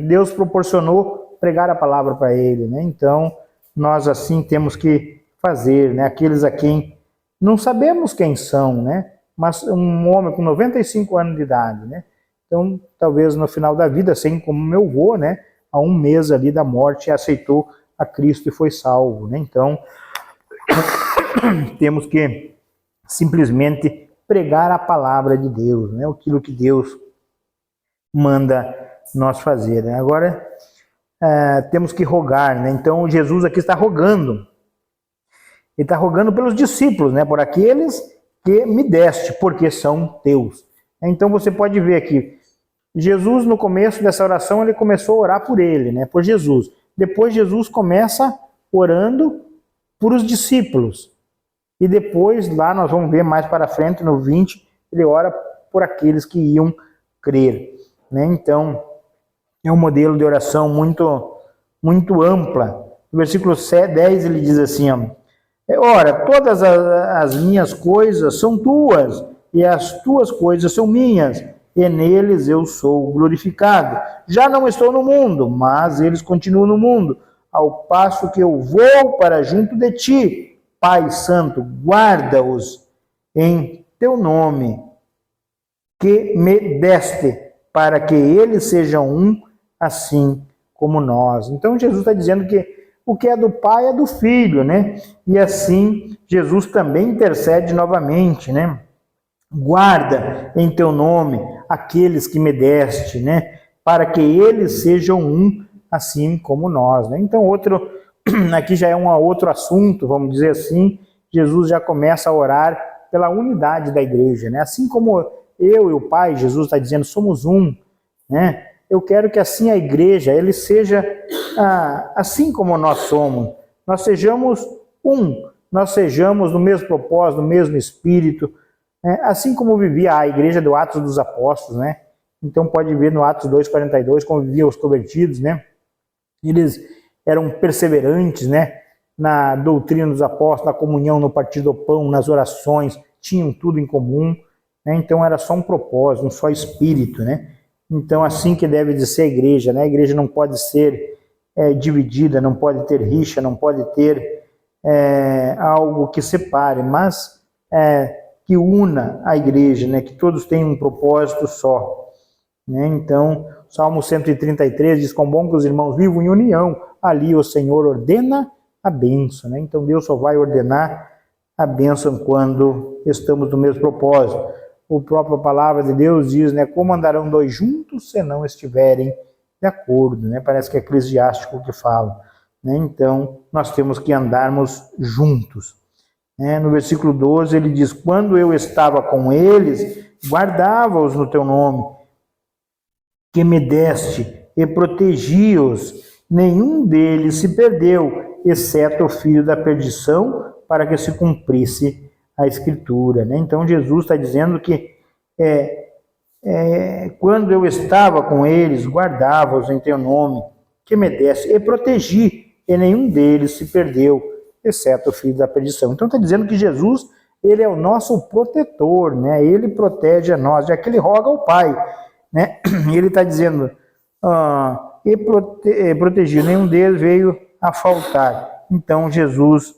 Deus proporcionou pregar a palavra para ele, né? Então, nós assim temos que fazer, né? Aqueles a quem não sabemos quem são, né? Mas um homem com 95 anos de idade, né? Então, talvez no final da vida, assim como meu avô, né? A um mês ali da morte, aceitou a Cristo e foi salvo, né? Então, temos que simplesmente pregar a palavra de Deus, né? Aquilo que Deus manda nós fazer, né? Agora, temos que rogar, né? Então, Jesus aqui está rogando. Ele está rogando pelos discípulos, né? Por aqueles que me deste, porque são teus. Então, você pode ver aqui, Jesus, no começo dessa oração, ele começou a orar por ele, né? Por Jesus. Depois, Jesus começa orando por os discípulos. E depois, lá nós vamos ver mais para frente, no 20, ele ora por aqueles que iam crer, né? Então, é um modelo de oração muito ampla. No versículo 10 ele diz assim, ora, todas as minhas coisas são tuas, e as tuas coisas são minhas, e neles eu sou glorificado. Já não estou no mundo, mas eles continuam no mundo, ao passo que eu vou para junto de ti. Pai Santo, guarda-os em teu nome, que me deste, para que eles sejam um, assim como nós. Então Jesus está dizendo que o que é do Pai é do Filho, né? E assim Jesus também intercede novamente, né? Guarda em teu nome aqueles que me deste, né? Para que eles sejam um, assim como nós, né? Então aqui já é um outro assunto, vamos dizer assim. Jesus já começa a orar pela unidade da igreja, né? Assim como eu e o Pai, Jesus está dizendo, somos um, né? Eu quero que assim a igreja, ele seja assim como nós somos. Nós sejamos um, nós sejamos no mesmo propósito, no mesmo espírito, né? Assim como vivia a igreja do Atos dos Apóstolos, né? Então pode ver no Atos 2:42 como viviam os convertidos, né? Eles eram perseverantes, né? Na doutrina dos apóstolos, na comunhão, no partir do pão, nas orações, tinham tudo em comum, né? Então era só um propósito, um só espírito, né? Então assim que deve de ser a igreja, né? A igreja não pode ser dividida, não pode ter rixa, não pode ter algo que separe, mas que una a igreja, né? Que todos tenham um propósito só, né? Então Salmo 133 diz: quão bom que os irmãos vivam em união, ali o Senhor ordena a bênção, né? Então Deus só vai ordenar a bênção quando estamos no mesmo propósito. A própria palavra de Deus diz, né, como andarão dois juntos se não estiverem de acordo, né? Parece que é Eclesiástico que fala, né? Então nós temos que andarmos juntos, né? No versículo 12 ele diz: quando eu estava com eles, guardava-os no teu nome, que me deste, e protegi-os, nenhum deles se perdeu, exceto o filho da perdição, para que se cumprisse a Escritura, né? Então Jesus está dizendo que quando eu estava com eles, guardava-os em teu nome, que me desse, e protegi, e nenhum deles se perdeu, exceto o filho da perdição. Então está dizendo que Jesus, ele é o nosso protetor, né? Ele protege a nós, já que ele roga ao Pai, né? Ele está dizendo, protegi, nenhum deles veio a faltar. Então Jesus,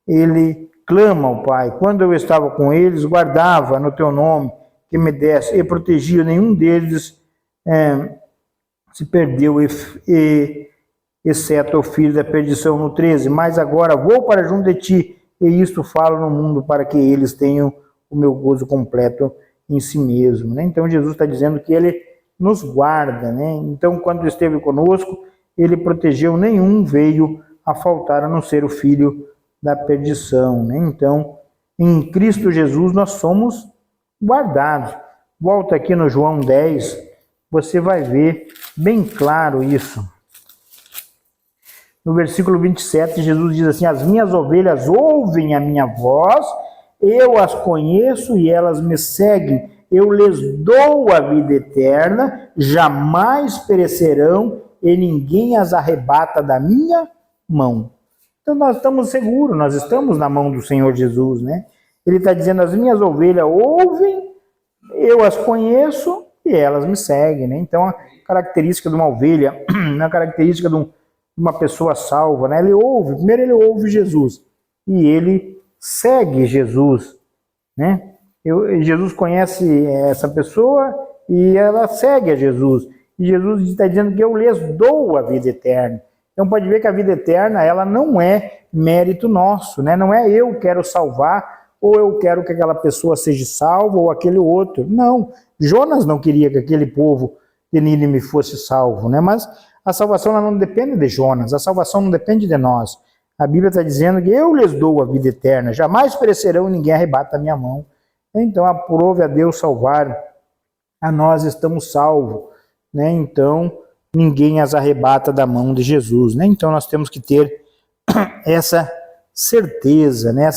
ele clama ao Pai: quando eu estava com eles, guardava no teu nome, que me desse, e protegia, nenhum deles se perdeu, exceto o filho da perdição, no 13. Mas agora vou para junto de ti, e isto falo no mundo, para que eles tenham o meu gozo completo em si mesmo, né? Então Jesus está dizendo que ele nos guarda, né? Então quando esteve conosco, ele protegeu, nenhum veio a faltar, a não ser o filho da perdição, né? Então em Cristo Jesus nós somos guardados. Volta aqui no João 10, você vai ver bem claro isso. No versículo 27, Jesus diz assim: as minhas ovelhas ouvem a minha voz, eu as conheço e elas me seguem, eu lhes dou a vida eterna, jamais perecerão e ninguém as arrebata da minha mão. Então nós estamos seguros, nós estamos na mão do Senhor Jesus, né? Ele está dizendo: as minhas ovelhas ouvem, eu as conheço e elas me seguem, né? Então a característica de uma ovelha, a característica de uma pessoa salva, né? Ele ouve, primeiro ele ouve Jesus e ele segue Jesus, né? Jesus conhece essa pessoa e ela segue a Jesus. E Jesus está dizendo que eu lhes dou a vida eterna. Então pode ver que a vida eterna, ela não é mérito nosso, né? Não é eu quero salvar, ou eu quero que aquela pessoa seja salva, ou aquele outro. Não, Jonas não queria que aquele povo de Nínive fosse salvo, né? Mas a salvação ela não depende de Jonas, a salvação não depende de nós. A Bíblia está dizendo que eu lhes dou a vida eterna, jamais perecerão e ninguém arrebata a minha mão. Então aprove a Deus salvar, a nós estamos salvos, né? Então ninguém as arrebata da mão de Jesus, né? Então nós temos que ter essa certeza, né?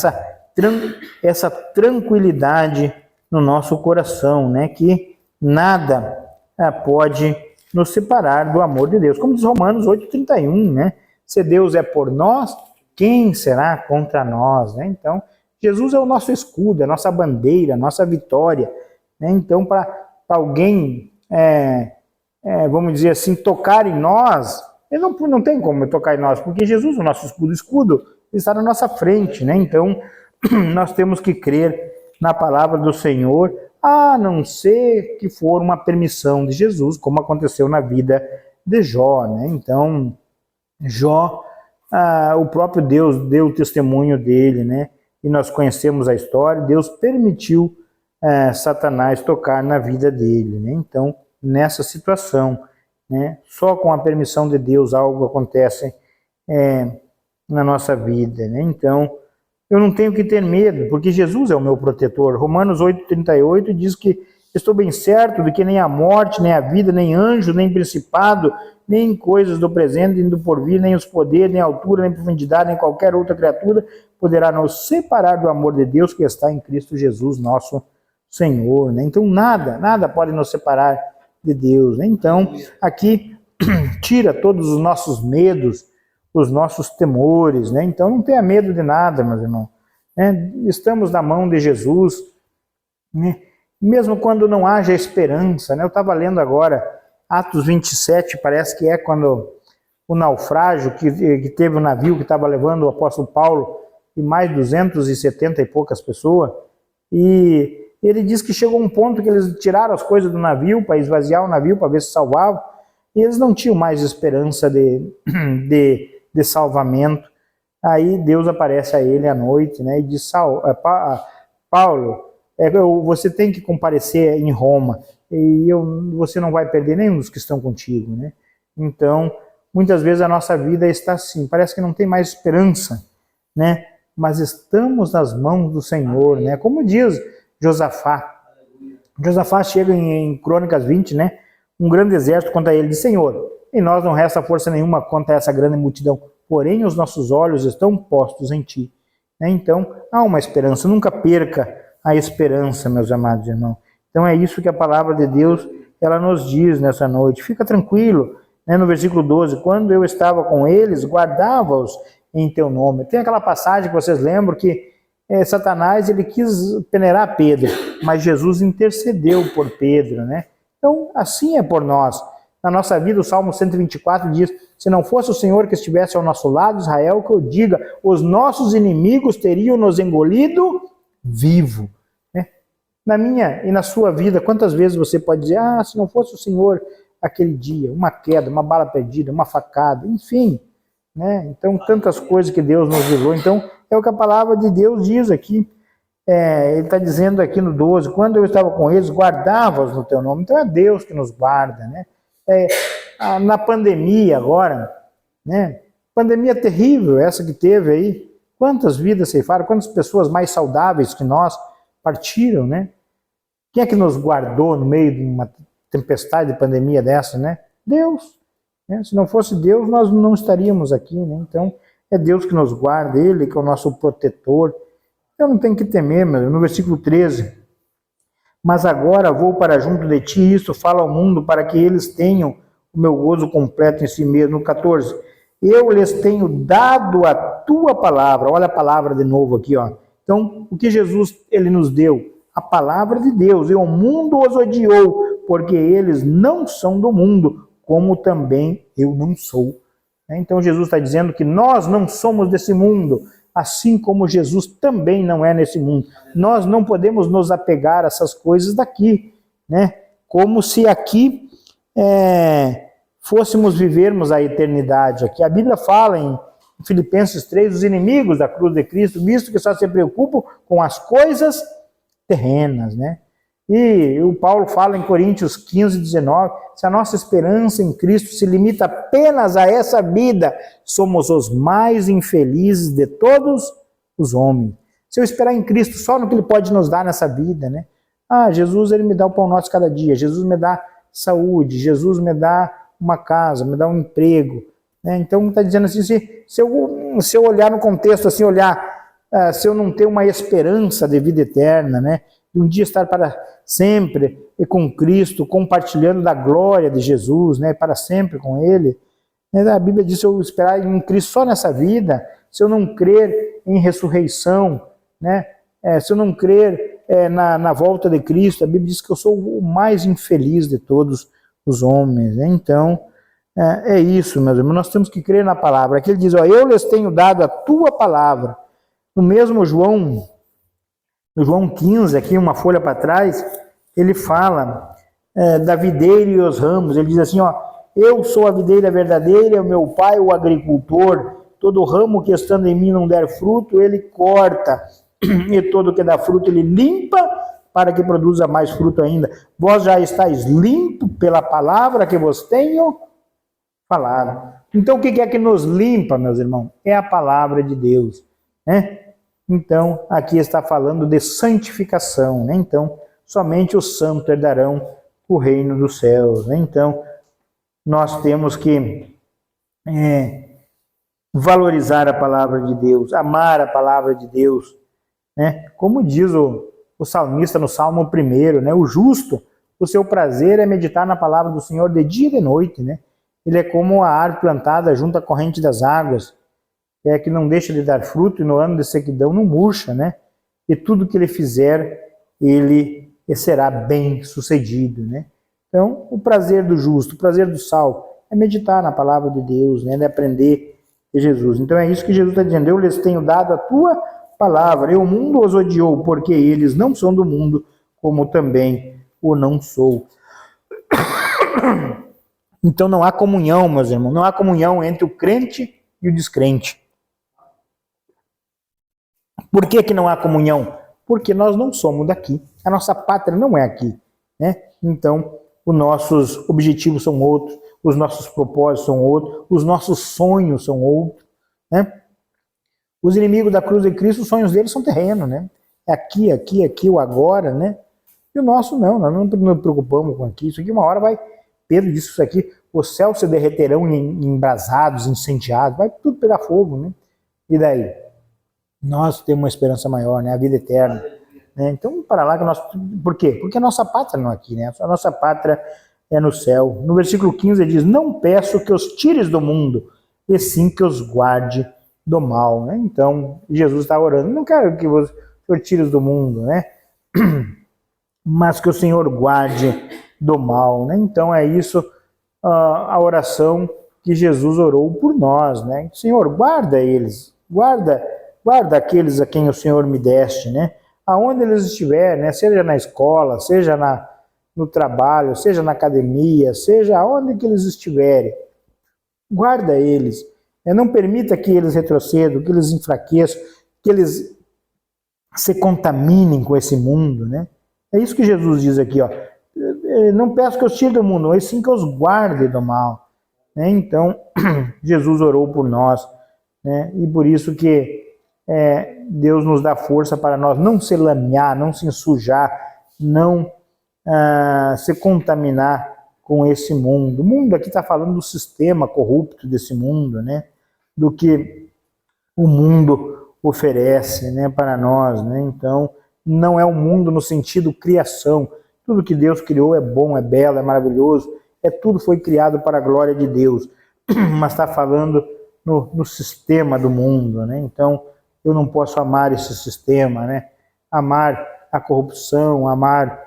essa tranquilidade no nosso coração, né? Que nada pode nos separar do amor de Deus. Como diz Romanos 8,31, né? Se Deus é por nós, quem será contra nós, né? Então Jesus é o nosso escudo, é a nossa bandeira, a nossa vitória, né? Então para alguém vamos dizer assim, tocar em nós, ele não tem como tocar em nós, porque Jesus, o nosso escudo está na nossa frente, né? Então, nós temos que crer na palavra do Senhor, a não ser que for uma permissão de Jesus, como aconteceu na vida de Jó, né? Então, Jó, o próprio Deus deu o testemunho dele, né? E nós conhecemos a história, Deus permitiu Satanás tocar na vida dele, né? Então, nessa situação, né? Só com a permissão de Deus algo acontece na nossa vida, né? Então, eu não tenho que ter medo, porque Jesus é o meu protetor. Romanos 8,38 diz que estou bem certo de que nem a morte, nem a vida, nem anjo, nem principado, nem coisas do presente, nem do porvir, nem os poderes, nem a altura, nem profundidade, nem qualquer outra criatura poderá nos separar do amor de Deus que está em Cristo Jesus, nosso Senhor, né? Então nada pode nos separar de Deus, né? Então aqui tira todos os nossos medos, os nossos temores, né? Então não tenha medo de nada, meus irmãos, né? Estamos na mão de Jesus, né? Mesmo quando não haja esperança, né? Eu estava lendo agora Atos 27, parece que é quando o naufrágio que teve o navio que estava levando o apóstolo Paulo e mais 270 e poucas pessoas, e Ele diz que chegou um ponto que eles tiraram as coisas do navio para esvaziar o navio, para ver se salvavam, e eles não tinham mais esperança de salvamento. Aí Deus aparece a ele à noite, né, e diz: Paulo, você tem que comparecer em Roma, e você não vai perder nenhum dos que estão contigo, né? Então, muitas vezes a nossa vida está assim, parece que não tem mais esperança, né? Mas estamos nas mãos do Senhor, né? Como diz Josafá. Josafá chega em Crônicas 20, né? Um grande exército contra ele, diz: Senhor, em nós não resta força nenhuma contra essa grande multidão, porém os nossos olhos estão postos em ti. Então, há uma esperança, nunca perca a esperança, meus amados irmãos. Então é isso que a palavra de Deus, ela nos diz nessa noite. Fica tranquilo, né? No versículo 12, quando eu estava com eles, guardava-os em teu nome. Tem aquela passagem que vocês lembram que Satanás, ele quis peneirar Pedro, mas Jesus intercedeu por Pedro, né? Então, assim é por nós. Na nossa vida, o Salmo 124 diz: se não fosse o Senhor que estivesse ao nosso lado, Israel, que eu diga, os nossos inimigos teriam nos engolido vivo. Né? Na minha e na sua vida, quantas vezes você pode dizer: se não fosse o Senhor aquele dia, uma queda, uma bala perdida, uma facada, enfim, né? Então, tantas coisas que Deus nos livrou. Então, é o que a palavra de Deus diz aqui. Ele está dizendo aqui no 12, quando eu estava com eles, guardava-os no teu nome. Então é Deus que nos guarda, né? Na pandemia agora, né? Pandemia terrível, essa que teve aí. Quantas vidas ceifaram, quantas pessoas mais saudáveis que nós partiram, né? Quem é que nos guardou no meio de uma tempestade de pandemia dessa, né? Deus. Né? Se não fosse Deus, nós não estaríamos aqui, né? Então, é Deus que nos guarda, Ele que é o nosso protetor. Eu não tenho que temer, meu. No versículo 13, mas agora vou para junto de ti, e isso fala ao mundo, para que eles tenham o meu gozo completo em si mesmo. No 14, eu lhes tenho dado a tua palavra. Olha a palavra de novo aqui, ó. Então, o que Jesus, ele nos deu? A palavra de Deus. E o mundo os odiou, porque eles não são do mundo, como também eu não sou. Então, Jesus está dizendo que nós não somos desse mundo, assim como Jesus também não é nesse mundo. Nós não podemos nos apegar a essas coisas daqui, né? Como se aqui fôssemos vivermos a eternidade. Aqui a Bíblia fala em Filipenses 3, os inimigos da cruz de Cristo, visto que só se preocupam com as coisas terrenas, né? E o Paulo fala em Coríntios 15, 19, se a nossa esperança em Cristo se limita apenas a essa vida, somos os mais infelizes de todos os homens. Se eu esperar em Cristo só no que Ele pode nos dar nessa vida, né? Jesus, Ele me dá o pão nosso cada dia, Jesus me dá saúde, Jesus me dá uma casa, me dá um emprego, né? Então está dizendo assim, se eu olhar no contexto, assim, se eu não ter uma esperança de vida eterna, né? De um dia estar para sempre e com Cristo, compartilhando da glória de Jesus, né, para sempre com Ele. A Bíblia diz: se eu esperar em Cristo só nessa vida, se eu não crer em ressurreição, né, se eu não crer na volta de Cristo, a Bíblia diz que eu sou o mais infeliz de todos os homens. Né? Então, é isso, meus irmãos, nós temos que crer na palavra. Aqui ele diz: eu lhes tenho dado a tua palavra. No mesmo João 15, aqui uma folha para trás, ele fala da videira e os ramos. Ele diz assim, eu sou a videira verdadeira, o meu pai o agricultor, todo ramo que estando em mim não der fruto, ele corta, e todo que dá fruto ele limpa, para que produza mais fruto ainda. Vós já estáis limpo pela palavra que vos tenho falado. Então o que é que nos limpa, meus irmãos? É a palavra de Deus, né? Então, aqui está falando de santificação, né? Então, somente os santos herdarão o reino dos céus, né? Então, nós temos que valorizar a palavra de Deus, amar a palavra de Deus, né? Como diz o salmista no Salmo 1, né? O justo, o seu prazer é meditar na palavra do Senhor de dia e de noite, né? Ele é como a árvore plantada junto à corrente das águas, que não deixa de dar fruto e no ano de sequidão não murcha, né? E tudo que ele fizer, ele será bem sucedido, né? Então, o prazer do justo, o prazer do salvo, é meditar na palavra de Deus, né? De aprender de Jesus. Então é isso que Jesus está dizendo: eu lhes tenho dado a tua palavra, e o mundo os odiou, porque eles não são do mundo, como também o não sou. Então não há comunhão, meus irmãos, não há comunhão entre o crente e o descrente. Por que que não há comunhão? Porque nós não somos daqui. A nossa pátria não é aqui, né? Então, os nossos objetivos são outros, os nossos propósitos são outros, os nossos sonhos são outros, né? Os inimigos da cruz de Cristo, os sonhos deles são terrenos, né? É aqui, o agora, né? E o nosso não, nós não nos preocupamos com aqui. Isso aqui uma hora vai, Pedro disse isso aqui, os céus se derreterão embrasados, incendiados, vai tudo pegar fogo, né? E daí? Nós temos uma esperança maior, né? A vida eterna. Né? Então, para lá que nós... Por quê? Porque a nossa pátria não é aqui, né? A nossa pátria é no céu. No versículo 15 ele diz, não peço que os tires do mundo, e sim que os guarde do mal, né? Então, Jesus está orando, não quero que o Senhor tire do mundo, né? Mas que o Senhor guarde do mal, né? Então, é isso a oração que Jesus orou por nós, né? Senhor, guarda eles, guarda aqueles a quem o Senhor me deste, né? Aonde eles estiverem, né? Seja na escola, seja no trabalho, seja na academia, seja aonde que eles estiverem, guarda eles. Não permita que eles retrocedam, que eles enfraqueçam, que eles se contaminem com esse mundo, né? É isso que Jesus diz aqui, ó. Não peço que os tire do mundo, mas sim que os guarde do mal. Né? Então, Jesus orou por nós, né? E por isso que Deus nos dá força para nós não se lamear, não se ensujar, não se contaminar com esse mundo. O mundo aqui está falando do sistema corrupto desse mundo, né? Do que o mundo oferece, né, para nós, né? Então, não é o mundo no sentido criação. Tudo que Deus criou é bom, é belo, é maravilhoso. Tudo foi criado para a glória de Deus. Mas está falando no sistema do mundo, né? Então, eu não posso amar esse sistema, né? Amar a corrupção, amar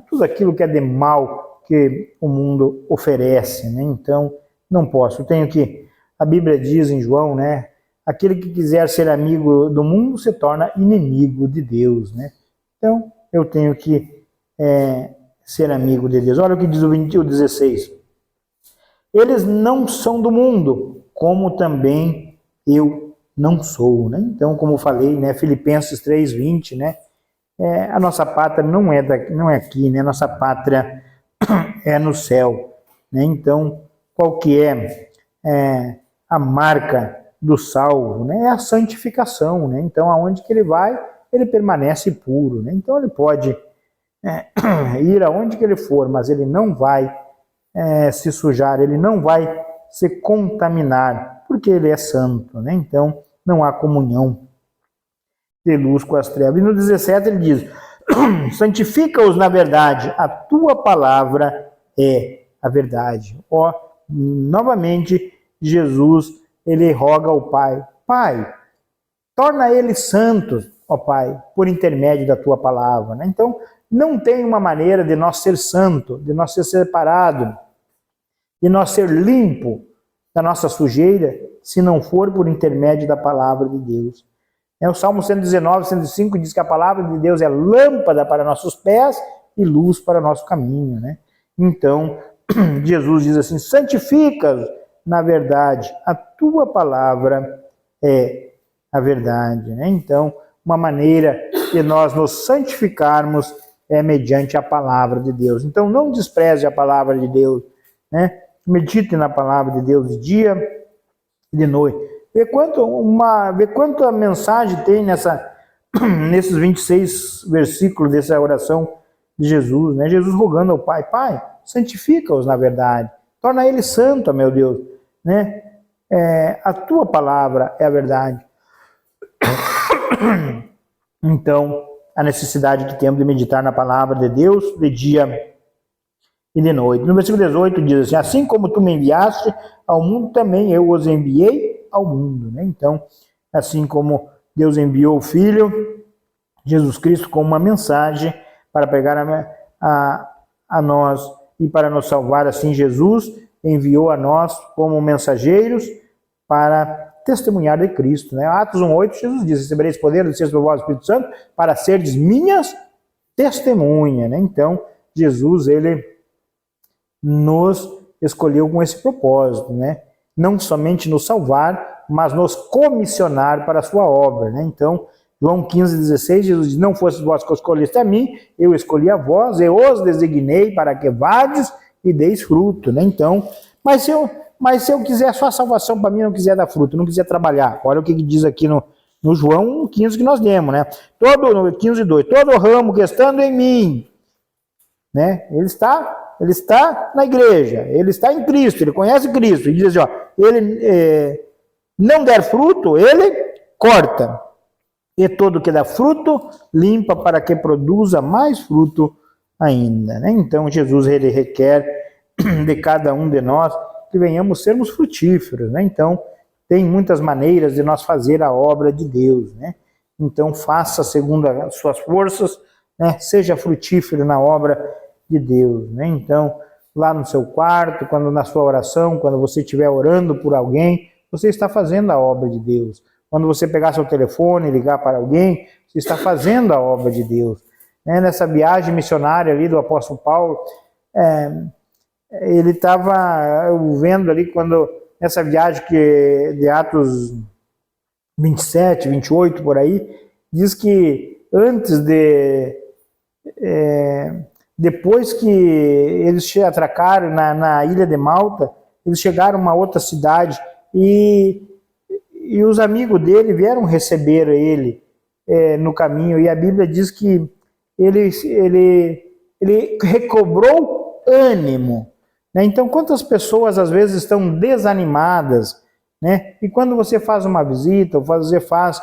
tudo aquilo que é de mal que o mundo oferece, né? Então, não posso. Eu tenho que... A Bíblia diz em João, né? Aquele que quiser ser amigo do mundo se torna inimigo de Deus, né? Então, eu tenho que ser amigo de Deus. Olha o que diz o 16. Eles não são do mundo, como também eu não sou, né? Então, como eu falei, né? Filipenses 3:20, né? A nossa pátria não é aqui, né? Nossa pátria é no céu, né? Então, qual que é a marca do salvo, né? É a santificação, né? Então, aonde que ele vai, ele permanece puro, né? Então, ele pode ir aonde que ele for, mas ele não vai se sujar, ele não vai se contaminar, porque ele é santo, né? Então, não há comunhão de luz com as trevas. E no 17 ele diz, santifica-os na verdade, a tua palavra é a verdade. Ó, novamente, Jesus, ele roga ao Pai, Pai, torna eles santos, ó Pai, por intermédio da tua palavra, né? Então, não tem uma maneira de nós ser santo, de nós ser separado, de nós ser limpo da nossa sujeira, se não for por intermédio da palavra de Deus. O Salmo 119, 105 diz que a palavra de Deus é lâmpada para nossos pés e luz para nosso caminho, né? Então, Jesus diz assim, santifica-os na verdade, a tua palavra é a verdade, né? Então, uma maneira de nós nos santificarmos é mediante a palavra de Deus. Então, não despreze a palavra de Deus, né? Medite na palavra de Deus de dia e de noite. Vê quanto a mensagem tem nesses 26 versículos dessa oração de Jesus, né? Jesus rogando ao Pai, Pai, santifica-os na verdade, torna eles santos, meu Deus, né? A tua palavra é a verdade. Então, a necessidade que temos de meditar na palavra de Deus de dia e de noite. No versículo 18 diz assim, assim como tu me enviaste ao mundo, também eu os enviei ao mundo, né? Então, assim como Deus enviou o Filho, Jesus Cristo, com uma mensagem para pregar a nós e para nos salvar, assim Jesus enviou a nós como mensageiros para testemunhar de Cristo, né? Atos 1:8, Jesus diz, recebereis poder do Senhor do Espírito Santo para serdes minhas testemunha, né? Então, Jesus, ele nos escolheu com esse propósito, né? Não somente nos salvar, mas nos comissionar para a sua obra, né? Então, João 15,16, Jesus diz, não fosse vós que escolheste a mim, eu escolhi a vós, eu os designei para que vades e deis fruto, né? Então, mas se eu quiser só a salvação para mim, não quiser dar fruto, não quiser trabalhar, olha o que diz aqui no João 15 que nós demos, né? No 15:2, todo ramo que estando em mim, né? Ele está na igreja, ele está em Cristo, ele conhece Cristo, e diz assim, ó, ele não der fruto, ele corta. E todo que dá fruto, limpa para que produza mais fruto ainda, né? Então, Jesus, ele requer de cada um de nós que venhamos sermos frutíferos, né? Então, tem muitas maneiras de nós fazer a obra de Deus, né? Então, faça segundo as suas forças, né? Seja frutífero na obra de Deus, né? Então, lá no seu quarto, quando na sua oração, quando você estiver orando por alguém, você está fazendo a obra de Deus. Quando você pegar seu telefone e ligar para alguém, você está fazendo a obra de Deus. Nessa viagem missionária ali do apóstolo Paulo, ele estava vendo ali, nessa viagem de Atos 27, 28, por aí, diz que depois que eles atracaram na ilha de Malta, eles chegaram a uma outra cidade e os amigos dele vieram receber ele no caminho, e a Bíblia diz que ele recobrou ânimo, né? Então, quantas pessoas às vezes estão desanimadas, né? E quando você faz uma visita, ou você faz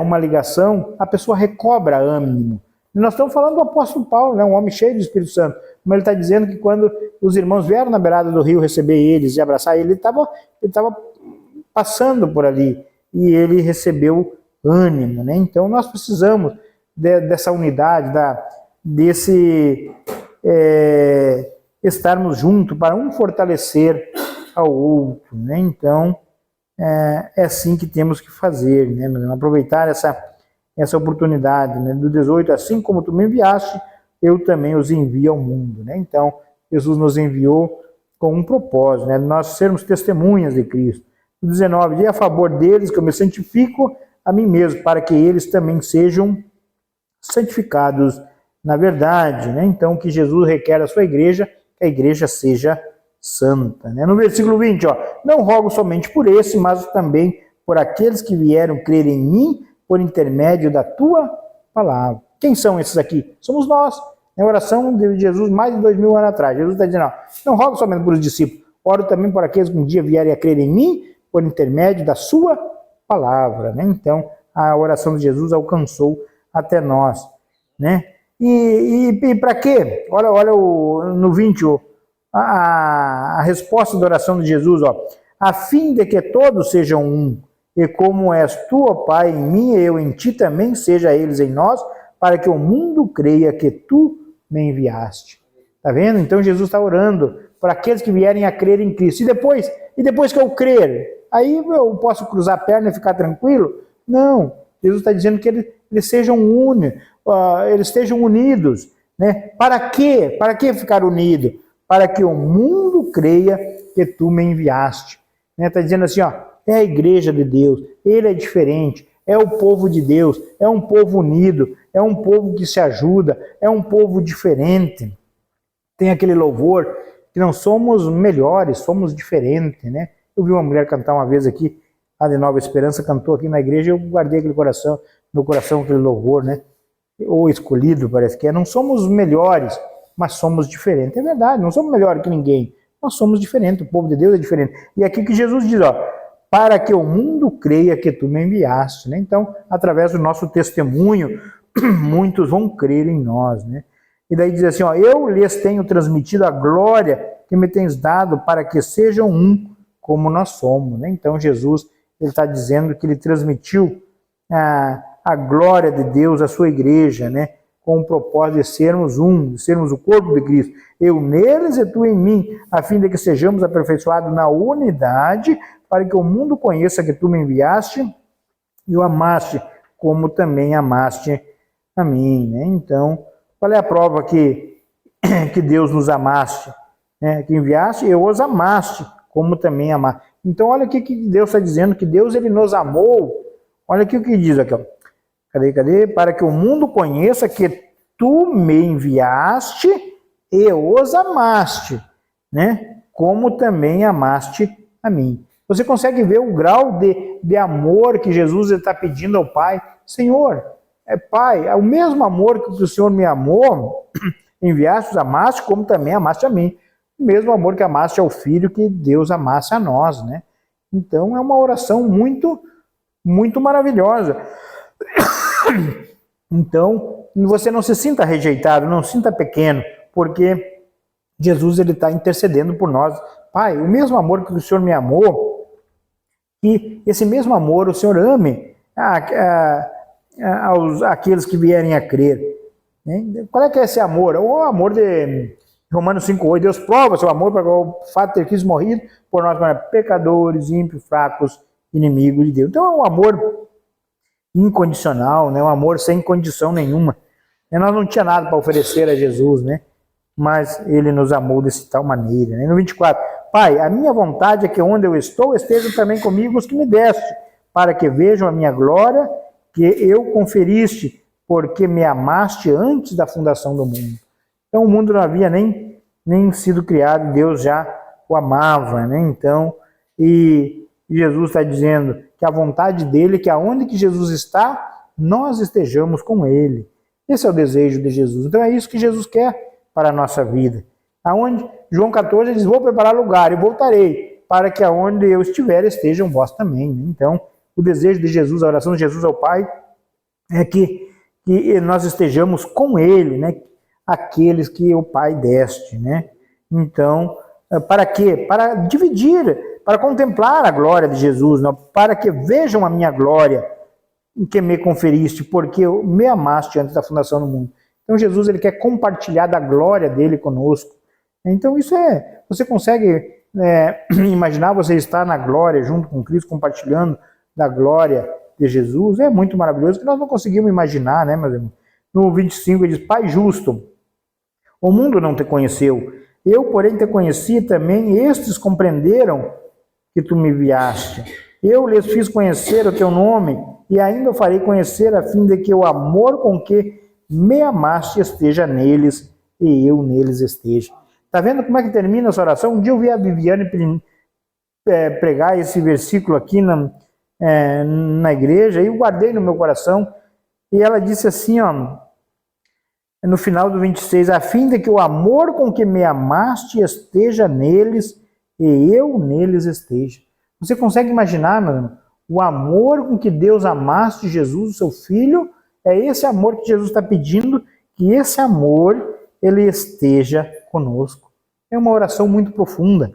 uma ligação, a pessoa recobra ânimo. E nós estamos falando do apóstolo Paulo, né? Um homem cheio do Espírito Santo, como ele está dizendo que quando os irmãos vieram na beirada do rio receber eles e abraçar ele estava passando por ali, e ele recebeu ânimo, né? Então nós precisamos dessa unidade, desse estarmos juntos para um fortalecer ao outro, né? Então é assim que temos que fazer, né? Aproveitar essa oportunidade, né? Do 18, assim como tu me enviaste, eu também os envio ao mundo, né? Então Jesus nos enviou com um propósito, né? Nós sermos testemunhas de Cristo. 19, e a favor deles que eu me santifico a mim mesmo, para que eles também sejam santificados na verdade, né? Então, que Jesus requer a sua igreja, que a igreja seja santa, né? No versículo 20, ó, não rogo somente por esse, mas também por aqueles que vieram crer em mim por intermédio da tua palavra. Quem são esses aqui? Somos nós. É a oração de Jesus mais de 2000 anos atrás. Jesus está dizendo, ó, não rogo somente por os discípulos, oro também por aqueles que um dia vierem a crer em mim por intermédio da sua palavra, né? Então, a oração de Jesus alcançou até nós, né? E para quê? Olha no 20, a resposta da oração de Jesus, ó, a fim de que todos sejam um, e como és tu, ó Pai, em mim e eu em ti também, seja eles em nós, para que o mundo creia que tu me enviaste. Tá vendo? Então Jesus está orando para aqueles que vierem a crer em Cristo. E depois que eu crer, aí eu posso cruzar a perna e ficar tranquilo? Não. Jesus está dizendo que eles sejam eles estejam unidos, né? Para quê? Para que ficar unido? Para que o mundo creia que tu me enviaste. Está dizendo assim, ó, é a igreja de Deus, ele é diferente, é o povo de Deus, é um povo unido, é um povo que se ajuda, é um povo diferente. Tem aquele louvor que não somos melhores, somos diferentes, né? Eu vi uma mulher cantar uma vez aqui, a de Nova Esperança, cantou aqui na igreja, eu guardei aquele coração, no coração aquele louvor, né? Ou escolhido, parece que é. Não somos melhores, mas somos diferentes. É verdade, não somos melhores que ninguém, nós somos diferentes, o povo de Deus é diferente. E aqui que Jesus diz, ó, para que o mundo creia que tu me enviaste, né? Então, através do nosso testemunho, muitos vão crer em nós, né? E daí diz assim, ó, eu lhes tenho transmitido a glória que me tens dado para que sejam um como nós somos, né? Então Jesus, ele está dizendo que ele transmitiu a glória de Deus à sua igreja, né? Com o propósito de sermos um, de sermos o corpo de Cristo. Eu neles e tu em mim, a fim de que sejamos aperfeiçoados na unidade, para que o mundo conheça que tu me enviaste e o amaste, como também amaste a mim, né? Então, Qual é a prova que Deus nos amaste? Né? Que enviaste e os amaste, como também amaste. Então, olha o que Deus está dizendo, que Deus ele nos amou. Olha aqui o que diz aqui, ó. Cadê? Para que o mundo conheça que tu me enviaste e os amaste, né? Como também amaste a mim. Você consegue ver o grau de amor que Jesus está pedindo ao Pai? Senhor, Pai, é o mesmo amor que o Senhor me amou, enviaste, os amaste, como também amaste a mim. O mesmo amor que amaste ao Filho, que Deus amasse a nós, né? Então é uma oração muito, muito maravilhosa. Então, você não se sinta rejeitado, não se sinta pequeno, porque Jesus ele está intercedendo por nós. Pai, o mesmo amor que o Senhor me amou, que esse mesmo amor o Senhor ame aqueles que vierem a crer. Né? Qual é que é esse amor? O amor de Romanos 5,8, Deus prova seu amor para o fato de ter Cristo morrido por nós, para pecadores, ímpios, fracos, inimigos de Deus. Então é um amor incondicional, né? Um amor sem condição nenhuma. Nós não tinha nada para oferecer a Jesus, né? Mas ele nos amou dessa tal maneira. Né? No 24, Pai, a minha vontade é que onde eu estou estejam também comigo os que me deste, para que vejam a minha glória que eu conferiste, porque me amaste antes da fundação do mundo. Então o mundo não havia nem sido criado, Deus já o amava, né? Então, e Jesus está dizendo que a vontade dele é que aonde que Jesus está, nós estejamos com ele. Esse é o desejo de Jesus. Então é isso que Jesus quer para a nossa vida. Aonde João 14 diz, vou preparar lugar e voltarei, para que aonde eu estiver estejam vós também. Então, o desejo de Jesus, a oração de Jesus ao Pai, é que nós estejamos com ele, né? Aqueles que o Pai deste, né? Então, para quê? Para dividir, para contemplar a glória de Jesus, né? Para que vejam a minha glória que me conferiste, porque me amaste antes da fundação do mundo. Então Jesus ele quer compartilhar da glória dele conosco. Então isso você consegue imaginar você estar na glória junto com Cristo, compartilhando da glória de Jesus? É muito maravilhoso, que nós não conseguimos imaginar, né, meus irmãos? No 25 ele diz, Pai justo, o mundo não te conheceu, eu porém te conheci também, e estes compreenderam que tu me enviaste. Eu lhes fiz conhecer o teu nome, e ainda o farei conhecer, a fim de que o amor com que me amaste esteja neles, e eu neles esteja. Está vendo como é que termina essa oração? Um dia eu vi a Viviane pregar esse versículo aqui na igreja, e eu guardei no meu coração, e ela disse assim, ó, no final do 26, a fim de que o amor com que me amaste esteja neles, e eu neles esteja. Você consegue imaginar, meu irmão? O amor com que Deus amaste Jesus, o seu Filho, é esse amor que Jesus está pedindo, que esse amor, ele esteja conosco. É uma oração muito profunda.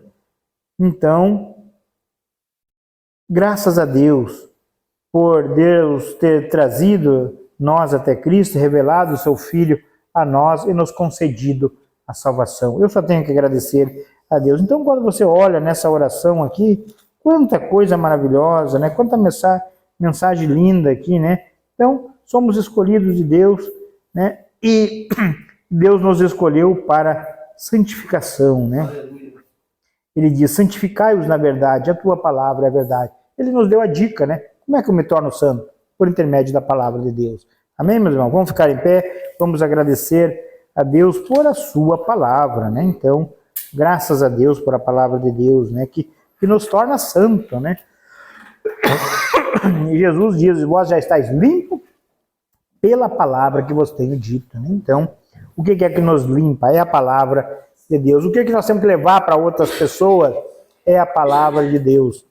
Então, graças a Deus, por Deus ter trazido nós até Cristo, revelado o seu Filho a nós e nos concedido a salvação. Eu só tenho que agradecer a Deus. Então, quando você olha nessa oração aqui, quanta coisa maravilhosa, né? Quanta mensagem linda aqui, né? Então, somos escolhidos de Deus, né? E Deus nos escolheu para santificação, né? Ele diz, santificai-os na verdade, a tua palavra é a verdade. Ele nos deu a dica, né? Como é que eu me torno santo? Por intermédio da palavra de Deus. Amém, meus irmãos? Vamos ficar em pé, vamos agradecer a Deus por a sua palavra, né? Então, graças a Deus por a palavra de Deus, né? Que nos torna santo, né? E Jesus diz, vós já estáis limpo pela palavra que vos tenho dito, né? Então, o que é que nos limpa? É a palavra de Deus. O que é que nós temos que levar para outras pessoas? É a palavra de Deus.